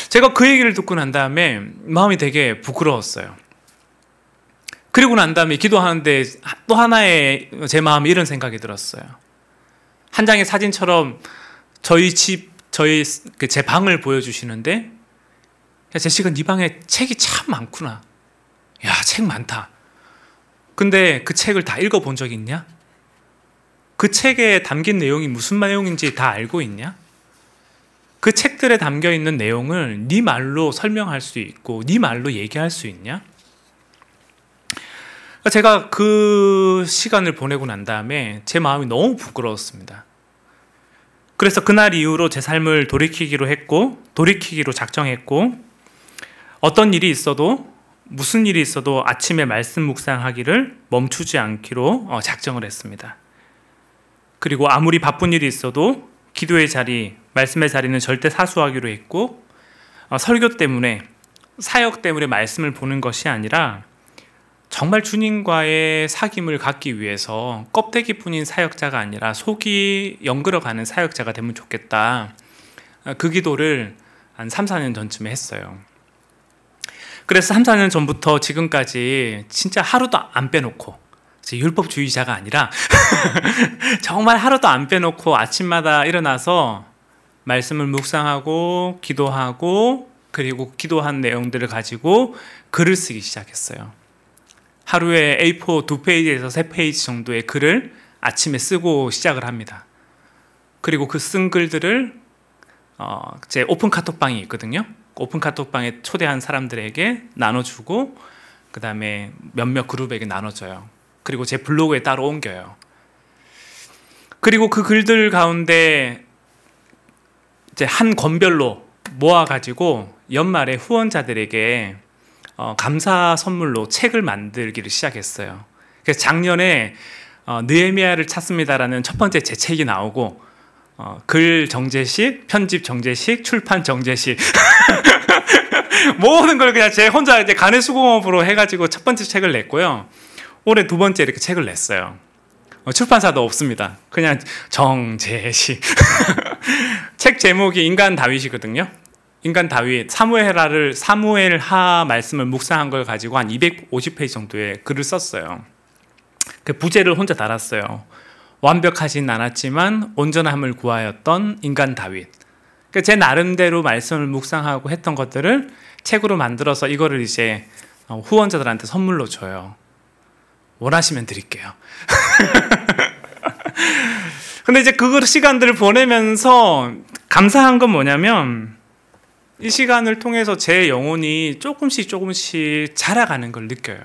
제가 그 얘기를 듣고 난 다음에 마음이 되게 부끄러웠어요. 그리고 난 다음에 기도하는데 또 하나의 제 마음에 이런 생각이 들었어요. 한 장의 사진처럼 제 방을 보여주시는데, 야, 제시가 네 방에 책이 참 많구나. 야, 책 많다. 근데 그 책을 다 읽어본 적 있냐? 그 책에 담긴 내용이 무슨 내용인지 다 알고 있냐? 그 책들에 담겨 있는 내용을 네 말로 설명할 수 있고 네 말로 얘기할 수 있냐? 제가 그 시간을 보내고 난 다음에 제 마음이 너무 부끄러웠습니다. 그래서 그날 이후로 제 삶을 돌이키기로 작정했고, 어떤 일이 있어도, 무슨 일이 있어도 아침에 말씀 묵상하기를 멈추지 않기로 작정을 했습니다. 그리고 아무리 바쁜 일이 있어도 기도의 자리, 말씀의 자리는 절대 사수하기로 했고, 설교 때문에, 사역 때문에 말씀을 보는 것이 아니라 정말 주님과의 사귐을 갖기 위해서 껍데기뿐인 사역자가 아니라 속이 연그러가는 사역자가 되면 좋겠다. 그 기도를 한 3, 4년 전쯤에 했어요. 그래서 3, 4년 전부터 지금까지 진짜 하루도 안 빼놓고, 율법주의자가 아니라 정말 하루도 안 빼놓고 아침마다 일어나서 말씀을 묵상하고 기도하고, 그리고 기도한 내용들을 가지고 글을 쓰기 시작했어요. 하루에 A4 2페이지에서 3페이지 정도의 글을 아침에 쓰고 시작을 합니다. 그리고 그 쓴 글들을 제 오픈 카톡방이 있거든요. 오픈 카톡방에 초대한 사람들에게 나눠주고, 그 다음에 몇몇 그룹에게 나눠줘요. 그리고 제 블로그에 따로 옮겨요. 그리고 그 글들 가운데 이제 한 권별로 모아가지고 연말에 후원자들에게 감사 선물로 책을 만들기를 시작했어요. 그래서 작년에 느헤미야를 찾습니다라는 첫 번째 제 책이 나오고, 글 정제식, 편집 정제식, 출판 정제식 모든 걸 그냥 제 혼자 이제 간해수공업으로 해가지고 첫 번째 책을 냈고요. 올해 두 번째 이렇게 책을 냈어요. 출판사도 없습니다. 그냥 정제식 책 제목이 인간 다윗이거든요. 인간 다윗, 사무엘하 말씀을 묵상한 걸 가지고 한 250페이지 정도의 글을 썼어요. 그 부제를 혼자 달았어요. 완벽하진 않았지만 온전함을 구하였던 인간 다윗. 그러니까 제 나름대로 말씀을 묵상하고 했던 것들을 책으로 만들어서 이거를 이제 후원자들한테 선물로 줘요. 원하시면 드릴게요. 근데 이제 그 시간들을 보내면서 감사한 건 뭐냐면, 이 시간을 통해서 제 영혼이 조금씩 자라가는 걸 느껴요.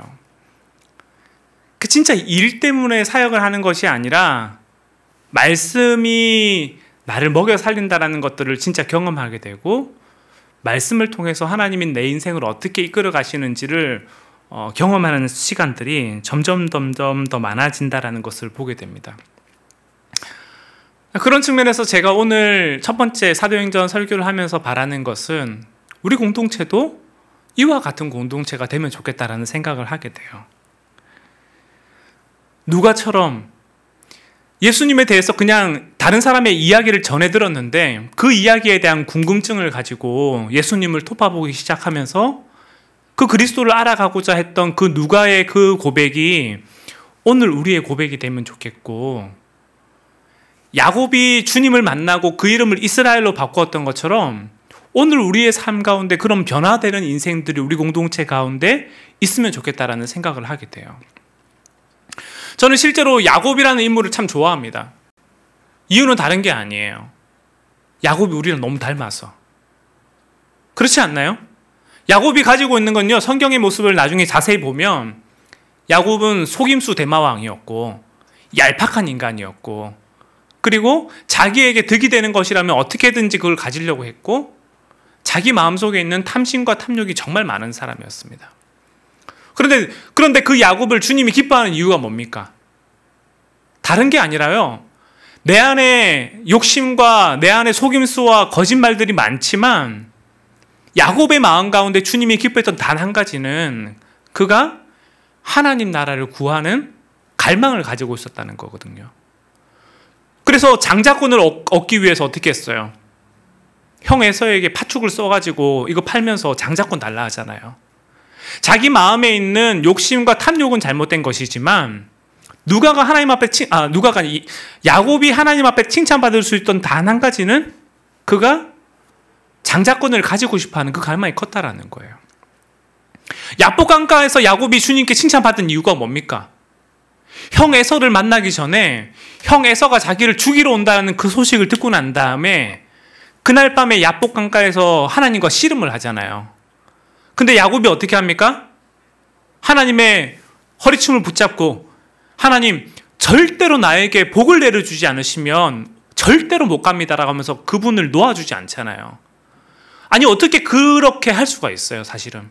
그 진짜 일 때문에 사역을 하는 것이 아니라 말씀이 나를 먹여 살린다라는 것들을 진짜 경험하게 되고, 말씀을 통해서 하나님이 내 인생을 어떻게 이끌어 가시는지를 경험하는 시간들이 점점 더 많아진다라는 것을 보게 됩니다. 그런 측면에서 제가 오늘 첫 번째 사도행전 설교를 하면서 바라는 것은 우리 공동체도 이와 같은 공동체가 되면 좋겠다라는 생각을 하게 돼요. 누가처럼 예수님에 대해서 그냥 다른 사람의 이야기를 전해 들었는데 그 이야기에 대한 궁금증을 가지고 예수님을 톱아보기 시작하면서 그 그리스도를 알아가고자 했던 그 누가의 그 고백이 오늘 우리의 고백이 되면 좋겠고, 야곱이 주님을 만나고 그 이름을 이스라엘로 바꾸었던 것처럼 오늘 우리의 삶 가운데 그런 변화되는 인생들이 우리 공동체 가운데 있으면 좋겠다라는 생각을 하게 돼요. 저는 실제로 야곱이라는 인물을 참 좋아합니다. 이유는 다른 게 아니에요. 야곱이 우리랑 너무 닮아서. 그렇지 않나요? 야곱이 가지고 있는 건요, 성경의 모습을 나중에 자세히 보면 야곱은 속임수 대마왕이었고 얄팍한 인간이었고, 그리고 자기에게 득이 되는 것이라면 어떻게든지 그걸 가지려고 했고, 자기 마음속에 있는 탐심과 탐욕이 정말 많은 사람이었습니다. 그런데 그 야곱을 주님이 기뻐하는 이유가 뭡니까? 다른 게 아니라요, 내 안에 욕심과 내 안에 속임수와 거짓말들이 많지만 야곱의 마음 가운데 주님이 기뻐했던 단 한 가지는 그가 하나님 나라를 구하는 갈망을 가지고 있었다는 거거든요. 그래서 장자권을 얻기 위해서 어떻게 했어요? 형 에서에게 팥죽을 써가지고 이거 팔면서 장자권 달라 하잖아요. 자기 마음에 있는 욕심과 탐욕은 잘못된 것이지만 야곱이 하나님 앞에 칭찬받을 수 있던 단 한 가지는 그가 장자권을 가지고 싶어하는 그 갈망이 컸다라는 거예요. 야복 강가에서 야곱이 주님께 칭찬받은 이유가 뭡니까? 형 에서를 만나기 전에 형 에서가 자기를 죽이러 온다는 그 소식을 듣고 난 다음에 그날 밤에 야복 강가에서 하나님과 씨름을 하잖아요. 근데 야곱이 어떻게 합니까? 하나님의 허리춤을 붙잡고, 하나님 절대로 나에게 복을 내려주지 않으시면 절대로 못 갑니다라고 하면서 그분을 놓아주지 않잖아요. 아니 어떻게 그렇게 할 수가 있어요, 사실은.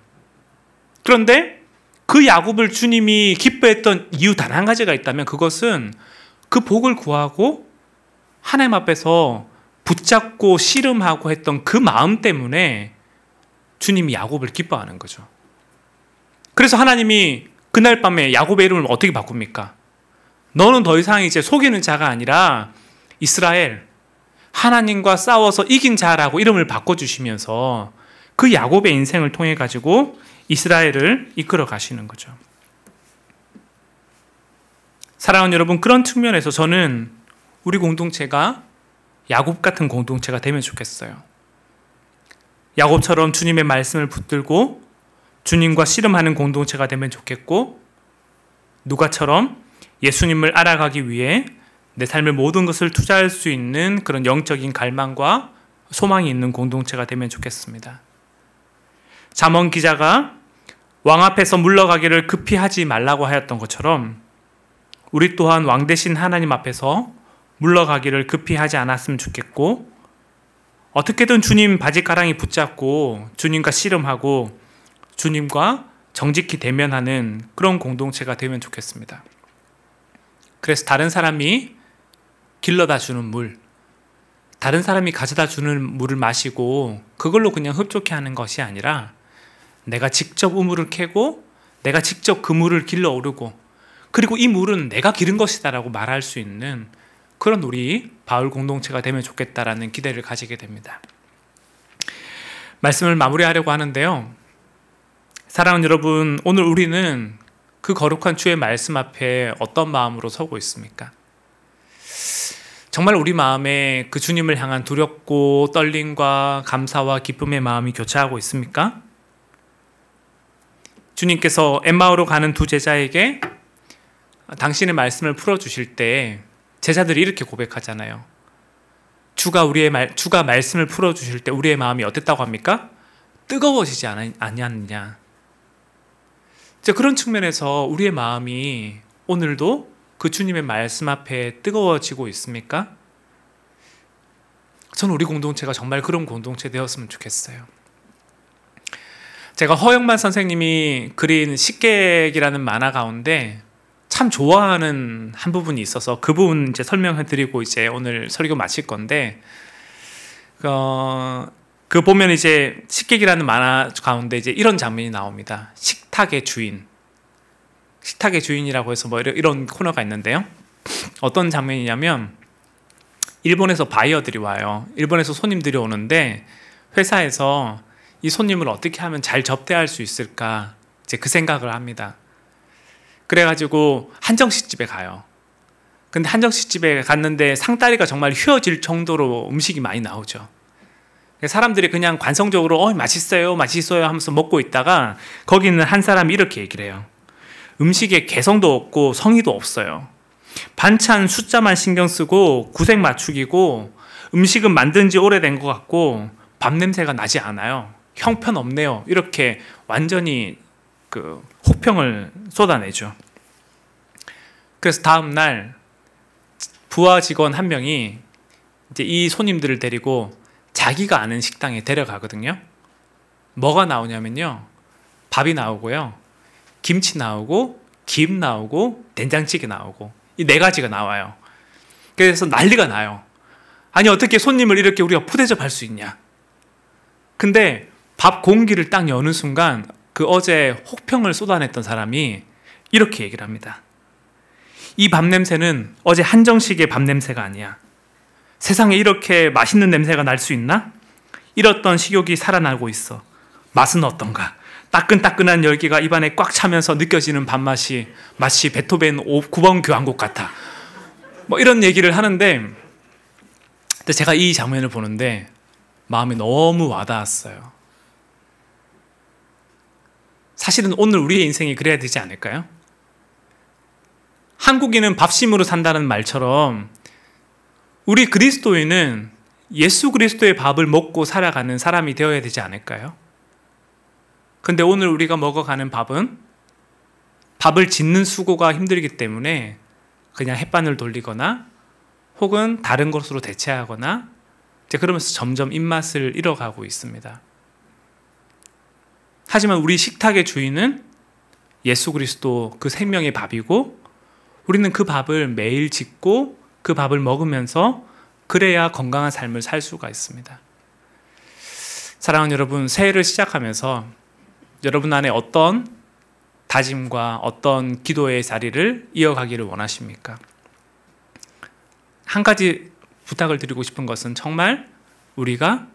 그런데 그 야곱을 주님이 기뻐했던 이유 단 한 가지가 있다면 그것은 그 복을 구하고 하나님 앞에서 붙잡고 씨름하고 했던 그 마음 때문에 주님이 야곱을 기뻐하는 거죠. 그래서 하나님이 그날 밤에 야곱의 이름을 어떻게 바꿉니까? 너는 더 이상 이제 속이는 자가 아니라 이스라엘, 하나님과 싸워서 이긴 자라고 이름을 바꿔주시면서 그 야곱의 인생을 통해 가지고 이스라엘을 이끌어 가시는 거죠. 사랑하는 여러분, 그런 측면에서 저는 우리 공동체가 야곱 같은 공동체가 되면 좋겠어요. 야곱처럼 주님의 말씀을 붙들고 주님과 씨름하는 공동체가 되면 좋겠고, 누가처럼 예수님을 알아가기 위해 내 삶의 모든 것을 투자할 수 있는 그런 영적인 갈망과 소망이 있는 공동체가 되면 좋겠습니다. 잠언 기자가 왕 앞에서 물러가기를 급히 하지 말라고 하였던 것처럼 우리 또한 왕 대신 하나님 앞에서 물러가기를 급히 하지 않았으면 좋겠고, 어떻게든 주님 바지가랑이 붙잡고 주님과 씨름하고 주님과 정직히 대면하는 그런 공동체가 되면 좋겠습니다. 그래서 다른 사람이 길러다 주는 물, 다른 사람이 가져다 주는 물을 마시고 그걸로 그냥 흡족해 하는 것이 아니라 내가 직접 우물을 캐고 내가 직접 그 물을 길러 오르고 그리고 이 물은 내가 기른 것이다라고 말할 수 있는 그런 우리 바울 공동체가 되면 좋겠다라는 기대를 가지게 됩니다. 말씀을 마무리하려고 하는데요. 사랑하는 여러분, 오늘 우리는 그 거룩한 주의 말씀 앞에 어떤 마음으로 서고 있습니까? 정말 우리 마음에 그 주님을 향한 두렵고 떨림과 감사와 기쁨의 마음이 교차하고 있습니까? 주님께서 엠마오로 가는 두 제자에게 당신의 말씀을 풀어주실 때 제자들이 이렇게 고백하잖아요. 주가 말씀을 풀어주실 때 우리의 마음이 어땠다고 합니까? 뜨거워지지 않았느냐. 그런 측면에서 우리의 마음이 오늘도 그 주님의 말씀 앞에 뜨거워지고 있습니까? 저는 우리 공동체가 정말 그런 공동체 되었으면 좋겠어요. 제가 허영만 선생님이 그린 식객이라는 만화 가운데 참 좋아하는 한 부분이 있어서 그 부분 이제 설명해 드리고 이제 오늘 설교 마칠 건데, 그 보면 이제 식객이라는 만화 가운데 이제 이런 장면이 나옵니다. 식탁의 주인이라고 해서 뭐 이런 코너가 있는데요. 어떤 장면이냐면 일본에서 바이어들이 와요. 일본에서 손님들이 오는데 회사에서 이 손님을 어떻게 하면 잘 접대할 수 있을까 이제 그 생각을 합니다. 그래가지고 한정식집에 가요. 근데 한정식집에 갔는데 상다리가 정말 휘어질 정도로 음식이 많이 나오죠. 사람들이 그냥 관성적으로 맛있어요 하면서 먹고 있다가 거기 있는 한 사람이 이렇게 얘기를 해요. 음식에 개성도 없고 성의도 없어요. 반찬 숫자만 신경 쓰고 구색 맞추기고 음식은 만든 지 오래된 것 같고 밥 냄새가 나지 않아요. 형편없네요. 이렇게 완전히 그 혹평을 쏟아내죠. 그래서 다음 날 부하 직원 한 명이 이제 이 손님들을 데리고 자기가 아는 식당에 데려가거든요. 뭐가 나오냐면요, 밥이 나오고요, 김치 나오고, 김 나오고, 된장찌개 나오고, 이 4가지가 나와요. 그래서 난리가 나요. 아니 어떻게 손님을 이렇게 우리가 푸대접할 수 있냐. 근데 밥 공기를 딱 여는 순간 그 어제 혹평을 쏟아냈던 사람이 이렇게 얘기를 합니다. 이 밥 냄새는 어제 한정식의 밥 냄새가 아니야. 세상에 이렇게 맛있는 냄새가 날 수 있나? 이랬던 식욕이 살아나고 있어. 맛은 어떤가? 따끈따끈한 열기가 입안에 꽉 차면서 느껴지는 밥맛이 마치 베토벤 9번 교향곡 같아. 뭐 이런 얘기를 하는데, 근데 제가 이 장면을 보는데 마음이 너무 와닿았어요. 사실은 오늘 우리의 인생이 그래야 되지 않을까요? 한국인은 밥심으로 산다는 말처럼 우리 그리스도인은 예수 그리스도의 밥을 먹고 살아가는 사람이 되어야 되지 않을까요? 근데 오늘 우리가 먹어가는 밥은 밥을 짓는 수고가 힘들기 때문에 그냥 햇반을 돌리거나 혹은 다른 것으로 대체하거나 이제 그러면서 점점 입맛을 잃어가고 있습니다. 하지만 우리 식탁의 주인은 예수 그리스도, 그 생명의 밥이고, 우리는 그 밥을 매일 짓고 그 밥을 먹으면서 그래야 건강한 삶을 살 수가 있습니다. 사랑하는 여러분, 새해를 시작하면서 여러분 안에 어떤 다짐과 어떤 기도의 자리를 이어가기를 원하십니까? 한 가지 부탁을 드리고 싶은 것은 정말 우리가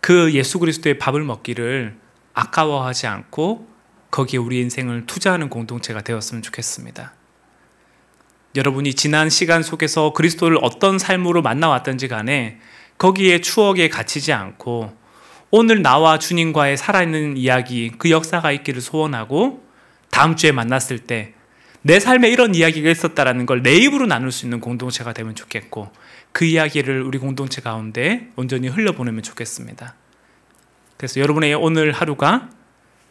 그 예수 그리스도의 밥을 먹기를 아까워하지 않고 거기에 우리 인생을 투자하는 공동체가 되었으면 좋겠습니다. 여러분이 지난 시간 속에서 그리스도를 어떤 삶으로 만나왔던지 간에 거기에 추억에 갇히지 않고 오늘 나와 주님과의 살아있는 이야기, 그 역사가 있기를 소원하고 다음 주에 만났을 때 내 삶에 이런 이야기가 있었다라는 걸 내 입으로 나눌 수 있는 공동체가 되면 좋겠고, 그 이야기를 우리 공동체 가운데 온전히 흘려보내면 좋겠습니다. 그래서 여러분의 오늘 하루가,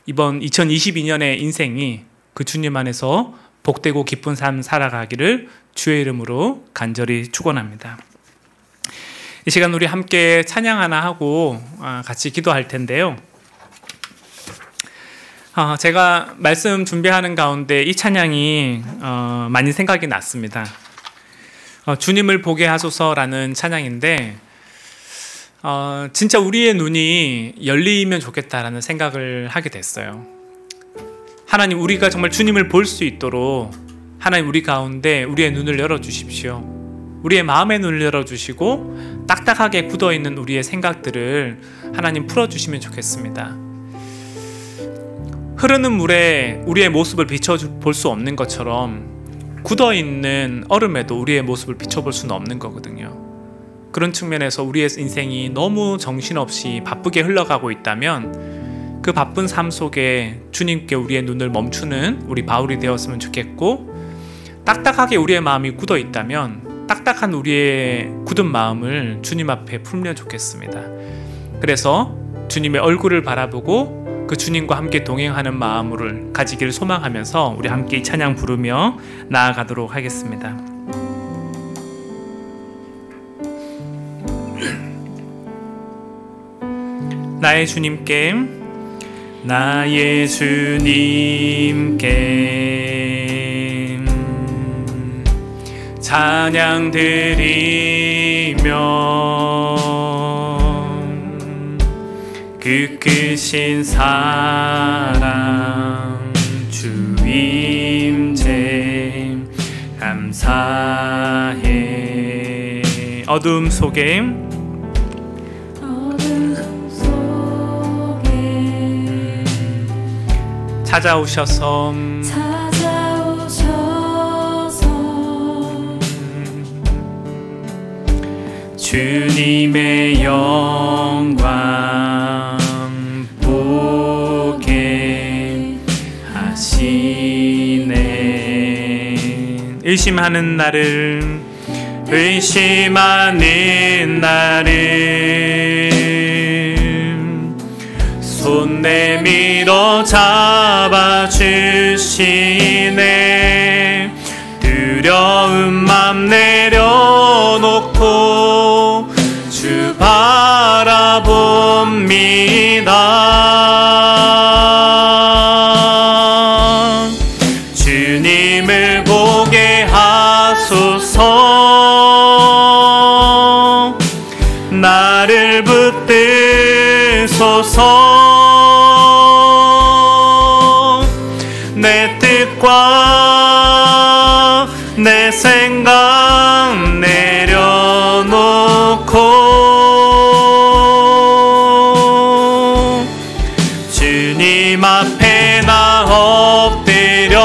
이번 2022년의 인생이 그 주님 안에서 복되고 기쁜 삶 살아가기를 주의 이름으로 간절히 축원합니다. 이 시간 우리 함께 찬양 하나 하고 같이 기도할 텐데요. 제가 말씀 준비하는 가운데 이 찬양이 많이 생각이 났습니다. 주님을 보게 하소서라는 찬양인데, 진짜 우리의 눈이 열리면 좋겠다라는 생각을 하게 됐어요. 하나님, 우리가 정말 주님을 볼 수 있도록 하나님 우리 가운데 우리의 눈을 열어주십시오. 우리의 마음의 눈을 열어주시고 딱딱하게 굳어있는 우리의 생각들을 하나님 풀어주시면 좋겠습니다. 흐르는 물에 우리의 모습을 비춰볼 수 없는 것처럼 굳어있는 얼음에도 우리의 모습을 비춰볼 수는 없는 거거든요. 그런 측면에서 우리의 인생이 너무 정신없이 바쁘게 흘러가고 있다면 그 바쁜 삶 속에 주님께 우리의 눈을 멈추는 우리 바울이 되었으면 좋겠고, 딱딱하게 우리의 마음이 굳어 있다면 딱딱한 우리의 굳은 마음을 주님 앞에 풀면 좋겠습니다. 그래서 주님의 얼굴을 바라보고 그 주님과 함께 동행하는 마음을 가지기를 소망하면서 우리 함께 이 찬양 부르며 나아가도록 하겠습니다. 나의 주님께, 나의 주님께 찬양 드리며 그 크신 사랑 주임제 감사해. 어둠 속에 찾아오셔서 주님의 영광 보게 하시네. 의심하는 나를 손 내밀어 잡아주시네. 두려운 맘 내려놓고 주 바라봅니다. 주님을 보게 하소서. 나를 붙드소서. 내 뜻과 내 생각 내려놓고 주님 앞에 나 엎드려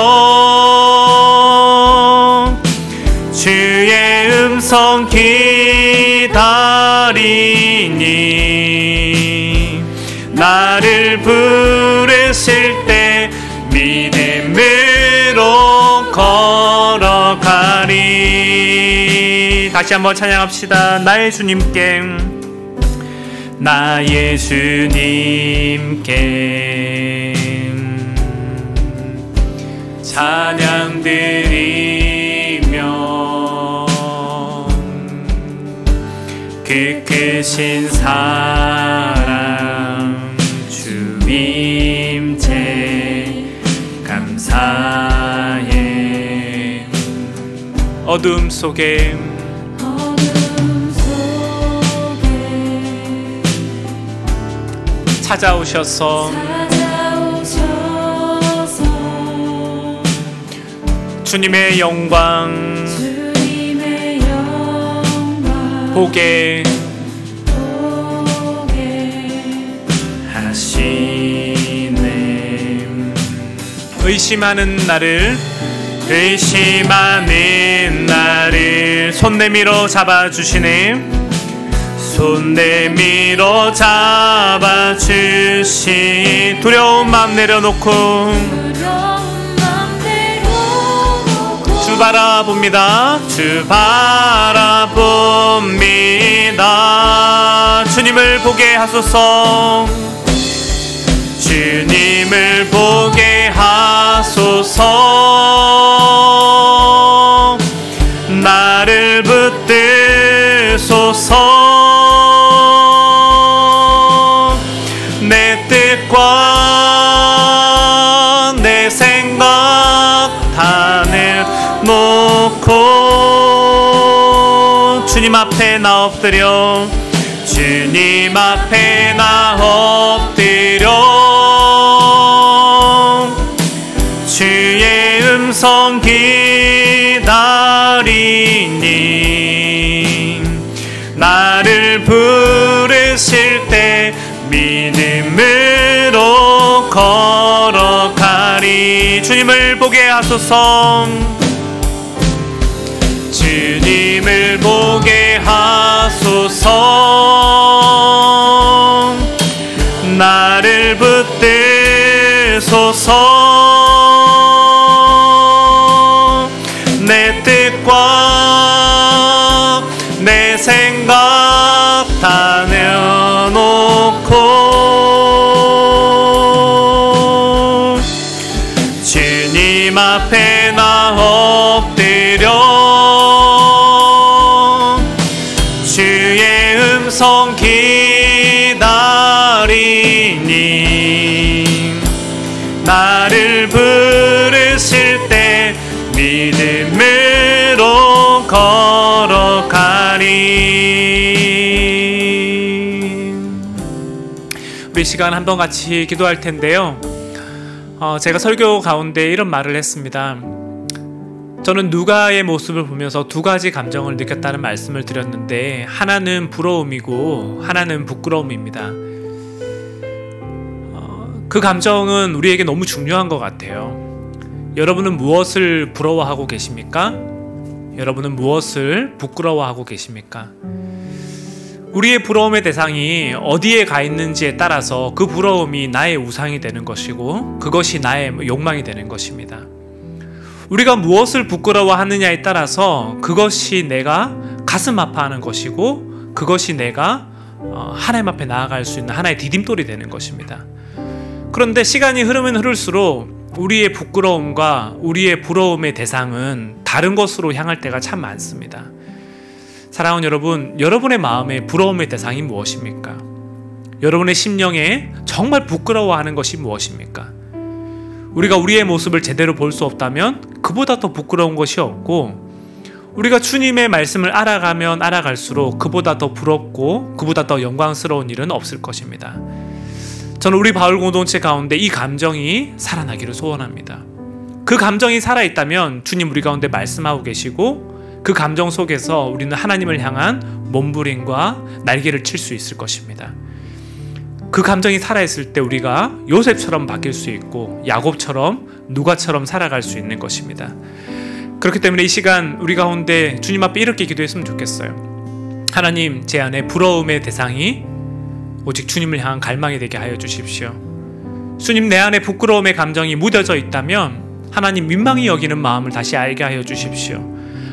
주의 음성 기다리니 나를 부르실 때 믿음으로 걸어가리. 다시 한번 찬양합시다. 나의 주님께, 나의 주님께 찬양 드리며 그 크신 사랑 주님께 감사해. 어둠 속에 찾아오셔서 주님의 영광 보게 하시네. 의심하는 나를 손 내밀어 잡아주시네. 손 내밀어 잡아주시. 두려운 마음 내려놓고 주 바라봅니다. 주 바라봅니다. 주님을 보게 하소서. 주님을 보게 하소서. 나를 붙드소서. 내 뜻과 내 생각 다 내놓고 주님 앞에 나 엎드려. 주님 앞에 나 엎드려 주의 음성 기다리니. 나를 부르실 때 믿음으로 걸어가리. 주님을 보게 하소서. 주님을 보게 하소서. 나를 붙드소서. 내 뜻과 내 생각 다 내어놓고 주님 앞에 나 엎드려 주의 음성 기다리니. 나를 부르실 때 믿음으로 걸어가리. 우리 시간 한번 같이 기도할 텐데요. 제가 설교 가운데 이런 말을 했습니다. 저는 누가의 모습을 보면서 두 가지 감정을 느꼈다는 말씀을 드렸는데, 하나는 부러움이고 하나는 부끄러움입니다. 그 감정은 우리에게 너무 중요한 것 같아요. 여러분은 무엇을 부러워하고 계십니까? 여러분은 무엇을 부끄러워하고 계십니까? 우리의 부러움의 대상이 어디에 가 있는지에 따라서 그 부러움이 나의 우상이 되는 것이고 그것이 나의 욕망이 되는 것입니다. 우리가 무엇을 부끄러워하느냐에 따라서 그것이 내가 가슴 아파하는 것이고 그것이 내가 하나님 앞에 나아갈 수 있는 하나의 디딤돌이 되는 것입니다. 그런데 시간이 흐르면 흐를수록 우리의 부끄러움과 우리의 부러움의 대상은 다른 것으로 향할 때가 참 많습니다. 사랑하는 여러분, 여러분의 마음에 부러움의 대상이 무엇입니까? 여러분의 심령에 정말 부끄러워하는 것이 무엇입니까? 우리가 우리의 모습을 제대로 볼 수 없다면 그보다 더 부끄러운 것이 없고, 우리가 주님의 말씀을 알아가면 알아갈수록 그보다 더 부럽고 그보다 더 영광스러운 일은 없을 것입니다. 저는 우리 바울 공동체 가운데 이 감정이 살아나기를 소원합니다. 그 감정이 살아있다면 주님 우리 가운데 말씀하고 계시고 그 감정 속에서 우리는 하나님을 향한 몸부림과 날개를 칠 수 있을 것입니다. 그 감정이 살아있을 때 우리가 요셉처럼 바뀔 수 있고 야곱처럼 누가처럼 살아갈 수 있는 것입니다. 그렇기 때문에 이 시간 우리 가운데 주님 앞에 이렇게 기도했으면 좋겠어요. 하나님, 제 안에 부러움의 대상이 오직 주님을 향한 갈망이 되게 하여 주십시오. 주님, 내 안에 부끄러움의 감정이 묻어져 있다면 하나님 민망히 여기는 마음을 다시 알게 하여 주십시오.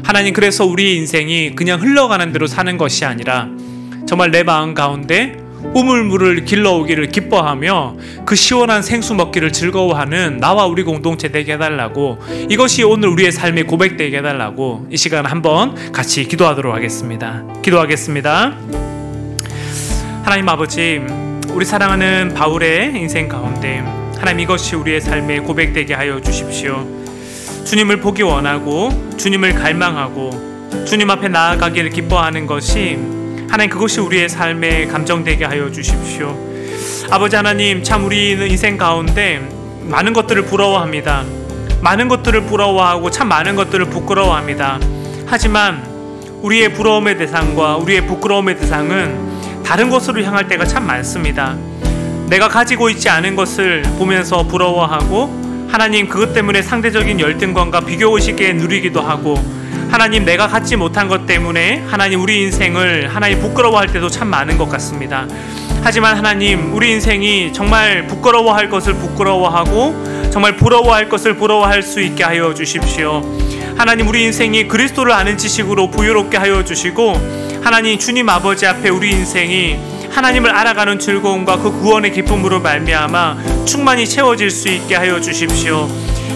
하나님, 그래서 우리의 인생이 그냥 흘러가는 대로 사는 것이 아니라 정말 내 마음 가운데 우물물을 길러오기를 기뻐하며 그 시원한 생수 먹기를 즐거워하는 나와 우리 공동체 되게 해달라고, 이것이 오늘 우리의 삶의 고백되게 해달라고 이 시간 한번 같이 기도하도록 하겠습니다. 기도하겠습니다. 하나님 아버지, 우리 사랑하는 바울의 인생 가운데 하나님 이것이 우리의 삶의 고백되게 하여 주십시오. 주님을 보기 원하고 주님을 갈망하고 주님 앞에 나아가기를 기뻐하는 것이 하나님, 그것이 우리의 삶의 감정되게 하여 주십시오. 아버지 하나님, 참 우리는 인생 가운데 많은 것들을 부러워합니다. 많은 것들을 부러워하고 참 많은 것들을 부끄러워합니다. 하지만 우리의 부러움의 대상과 우리의 부끄러움의 대상은 다른 곳으로 향할 때가 참 많습니다. 내가 가지고 있지 않은 것을 보면서 부러워하고 하나님, 그것 때문에 상대적인 열등감과 비교의식에 누리기도 하고, 하나님, 내가 갖지 못한 것 때문에 하나님 우리 인생을 하나님 부끄러워할 때도 참 많은 것 같습니다. 하지만 하나님, 우리 인생이 정말 부끄러워할 것을 부끄러워하고 정말 부러워할 것을 부러워할 수 있게 하여 주십시오. 하나님, 우리 인생이 그리스도를 아는 지식으로 부유롭게 하여 주시고, 하나님 주님 아버지 앞에 우리 인생이 하나님을 알아가는 즐거움과 그 구원의 기쁨으로 말미암아 충만히 채워질 수 있게 하여 주십시오.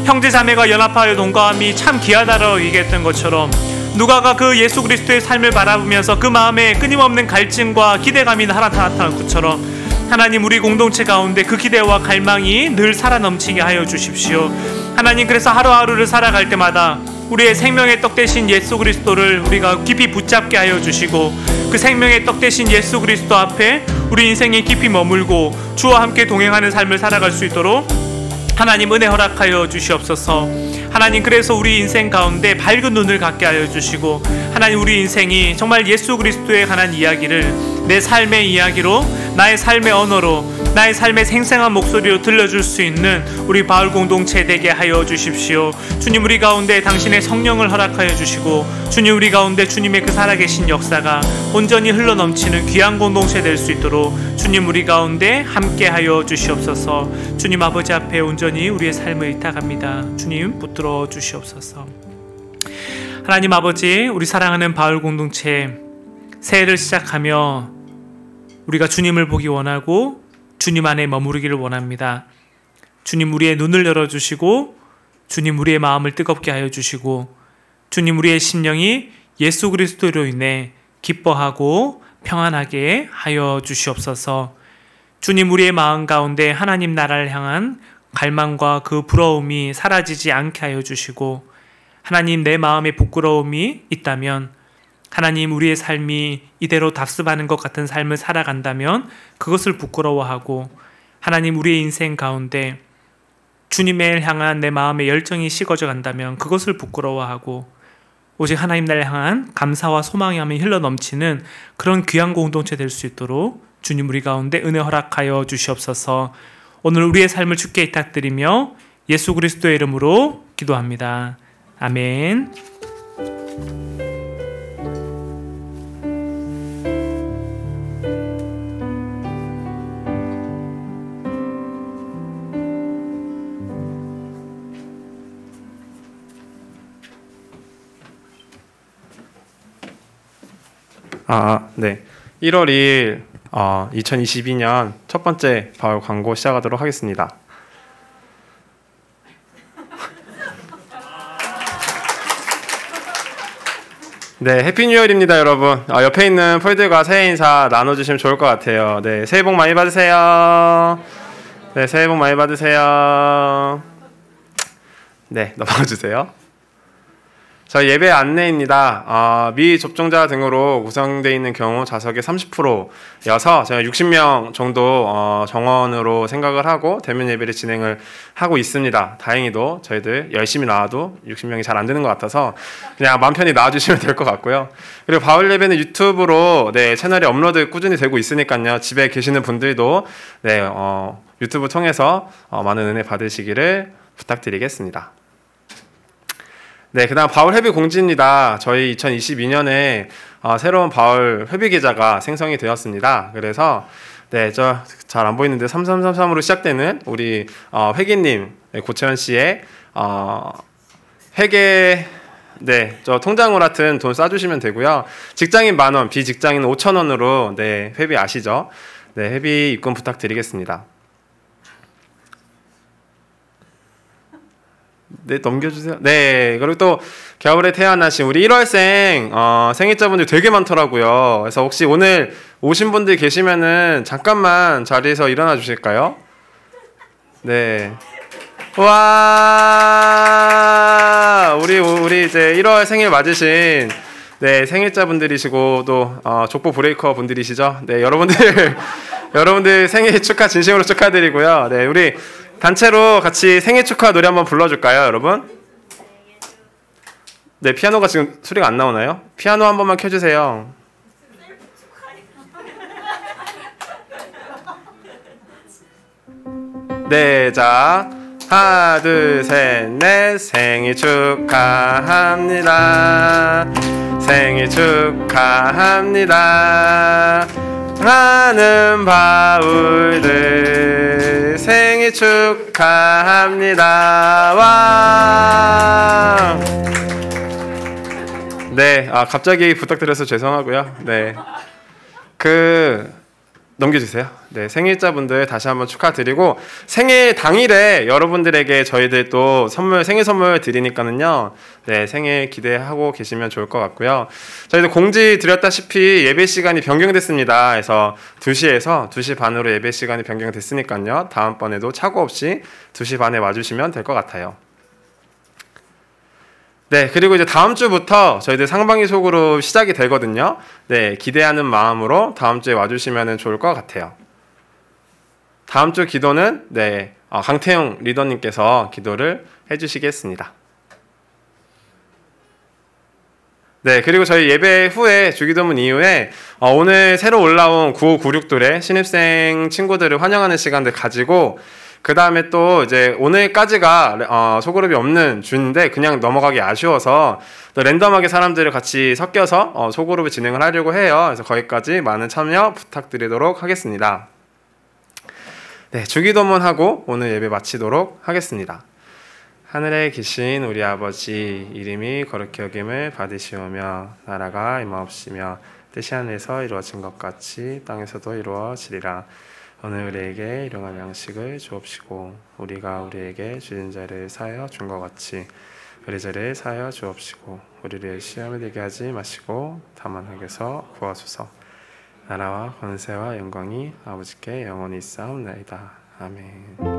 형제 자매가 연합하여 동감함이 참 귀하다라고 얘기했던 것처럼, 누가가 그 예수 그리스도의 삶을 바라보면서 그 마음에 끊임없는 갈증과 기대감이 나타나는 것처럼 하나님, 우리 공동체 가운데 그 기대와 갈망이 늘 살아 넘치게 하여 주십시오. 하나님, 그래서 하루하루를 살아갈 때마다 우리의 생명의 떡 대신 예수 그리스도를 우리가 깊이 붙잡게 하여 주시고, 그 생명의 떡 대신 예수 그리스도 앞에 우리 인생에 깊이 머물고 주와 함께 동행하는 삶을 살아갈 수 있도록 하나님 은혜 허락하여 주시옵소서. 하나님, 그래서 우리 인생 가운데 밝은 눈을 갖게 하여 주시고, 하나님 우리 인생이 정말 예수 그리스도에 관한 이야기를 내 삶의 이야기로, 나의 삶의 언어로, 나의 삶의 생생한 목소리로 들려줄 수 있는 우리 바울 공동체 되게 하여 주십시오. 주님, 우리 가운데 당신의 성령을 허락하여 주시고, 주님, 우리 가운데 주님의 그 살아계신 역사가 온전히 흘러넘치는 귀한 공동체 될 수 있도록 주님, 우리 가운데 함께 하여 주시옵소서. 주님 아버지 앞에 온전히 우리의 삶을 의탁합니다. 주님, 붙들어 주시옵소서. 하나님 아버지, 우리 사랑하는 바울 공동체 새해를 시작하며 우리가 주님을 보기 원하고 주님 안에 머무르기를 원합니다. 주님, 우리의 눈을 열어주시고, 주님, 우리의 마음을 뜨겁게 하여 주시고, 주님, 우리의 심령이 예수 그리스도로 인해 기뻐하고 평안하게 하여 주시옵소서. 주님, 우리의 마음 가운데 하나님 나라를 향한 갈망과 그 부러움이 사라지지 않게 하여 주시고, 하나님, 내 마음에 부끄러움이 있다면, 하나님, 우리의 삶이 이대로 답습하는 것 같은 삶을 살아간다면 그것을 부끄러워하고, 하나님, 우리의 인생 가운데 주님을 향한 내 마음의 열정이 식어져 간다면 그것을 부끄러워하고, 오직 하나님 나를 향한 감사와 소망이 흘러넘치는 그런 귀한 공동체 될 수 있도록 주님, 우리 가운데 은혜 허락하여 주시옵소서. 오늘 우리의 삶을 주께 의탁드리며 예수 그리스도의 이름으로 기도합니다. 아멘. 네. 1월 2일 2022년 첫 번째 바울 광고 시작하도록 하겠습니다. 네, 해피 뉴이얼입니다, 여러분. 옆에 있는 폴들과 새해 인사 나눠주시면 좋을 것 같아요. 네, 새해 복 많이 받으세요. 네, 새해 복 많이 받으세요. 네, 넘어가 주세요. 저희 예배 안내입니다. 미접종자 등으로 구성되어 있는 경우 좌석의 30%여서 저희가 60명 정도 정원으로 생각을 하고 대면 예배를 진행을 하고 있습니다. 다행히도 저희들 열심히 나와도 60명이 잘 안 되는 것 같아서 그냥 마음 편히 나와주시면 될 것 같고요. 그리고 바울 예배는 유튜브로 채널에 업로드 꾸준히 되고 있으니까요. 집에 계시는 분들도 유튜브 통해서 많은 은혜 받으시기를 부탁드리겠습니다. 네, 그 다음 바울 회비 공지입니다. 저희 2022년에 새로운 바울 회비 계좌가 생성이 되었습니다. 그래서 저 잘 안 보이는데 3333으로 시작되는 우리 회계님 고채원 씨의 회계 저 통장으로 같은 돈 쏴주시면 되고요. 직장인 10,000원, 비직장인 5,000원으로 회비 아시죠? 네, 회비 입금 부탁드리겠습니다. 네, 넘겨주세요. 네, 그리고 또 겨울에 태어나신 우리 1월생 생일자분들 되게 많더라고요. 그래서 혹시 오늘 오신 분들 계시면은 잠깐만 자리에서 일어나 주실까요? 네. 와, 우리 이제 1월 생일 맞으신 네, 생일자분들이시고 또 족보 브레이커 분들이시죠. 네, 여러분들 생일 축하 진심으로 축하드리고요. 네, 우리 단체로 같이 생일 축하 노래 한번 불러줄까요, 여러분? 네, 피아노가 지금 소리가 안 나오나요? 피아노 한 번만 켜주세요. 네, 자, 하나, 둘, 셋, 넷, 생일 축하합니다. 생일 축하합니다. 하는 바울들 생일 축하합니다. 와. 네, 갑자기 부탁드려서 죄송하고요. 네, 넘겨주세요. 네, 생일자분들 다시 한번 축하드리고 생일 당일에 여러분들에게 저희들 또 생일 선물 드리니까는요. 네, 생일 기대하고 계시면 좋을 것 같고요. 저희들 공지 드렸다시피 예배 시간이 변경됐습니다. 그래서 2시에서 2시 반으로 예배 시간이 변경됐으니까요. 다음번에도 착오 없이 2시 반에 와주시면 될 것 같아요. 네, 그리고 이제 다음 주부터 저희들 상반기 소그룹 시작이 되거든요. 네, 기대하는 마음으로 다음 주에 와주시면 좋을 것 같아요. 다음 주 기도는 네, 강태용 리더님께서 기도를 해주시겠습니다. 네, 그리고 저희 예배 후에 주기도문 이후에 오늘 새로 올라온 9596들의 신입생 친구들을 환영하는 시간들 가지고 그 다음에 또 이제 오늘까지가 소그룹이 없는 주인데 그냥 넘어가기 아쉬워서 또 랜덤하게 사람들을 같이 섞여서 소그룹을 진행을 하려고 해요. 그래서 거기까지 많은 참여 부탁드리도록 하겠습니다. 네, 주기도문하고 오늘 예배 마치도록 하겠습니다. 하늘에 계신 우리 아버지, 이름이 거룩히 여김을 받으시오며 나라가 임하옵시며 뜻이 하늘에서 이루어진 것 같이 땅에서도 이루어지리라. 오늘 우리에게 일용할 양식을 주옵시고 우리가 우리에게 주인 자를 사하여 준 것 같이 우리 자를 사하여 주옵시고 우리를 시험에 들게 하지 마시고 다만 악에서 구하소서. 나라와 권세와 영광이 아버지께 영원히 있사옵나이다. 아멘.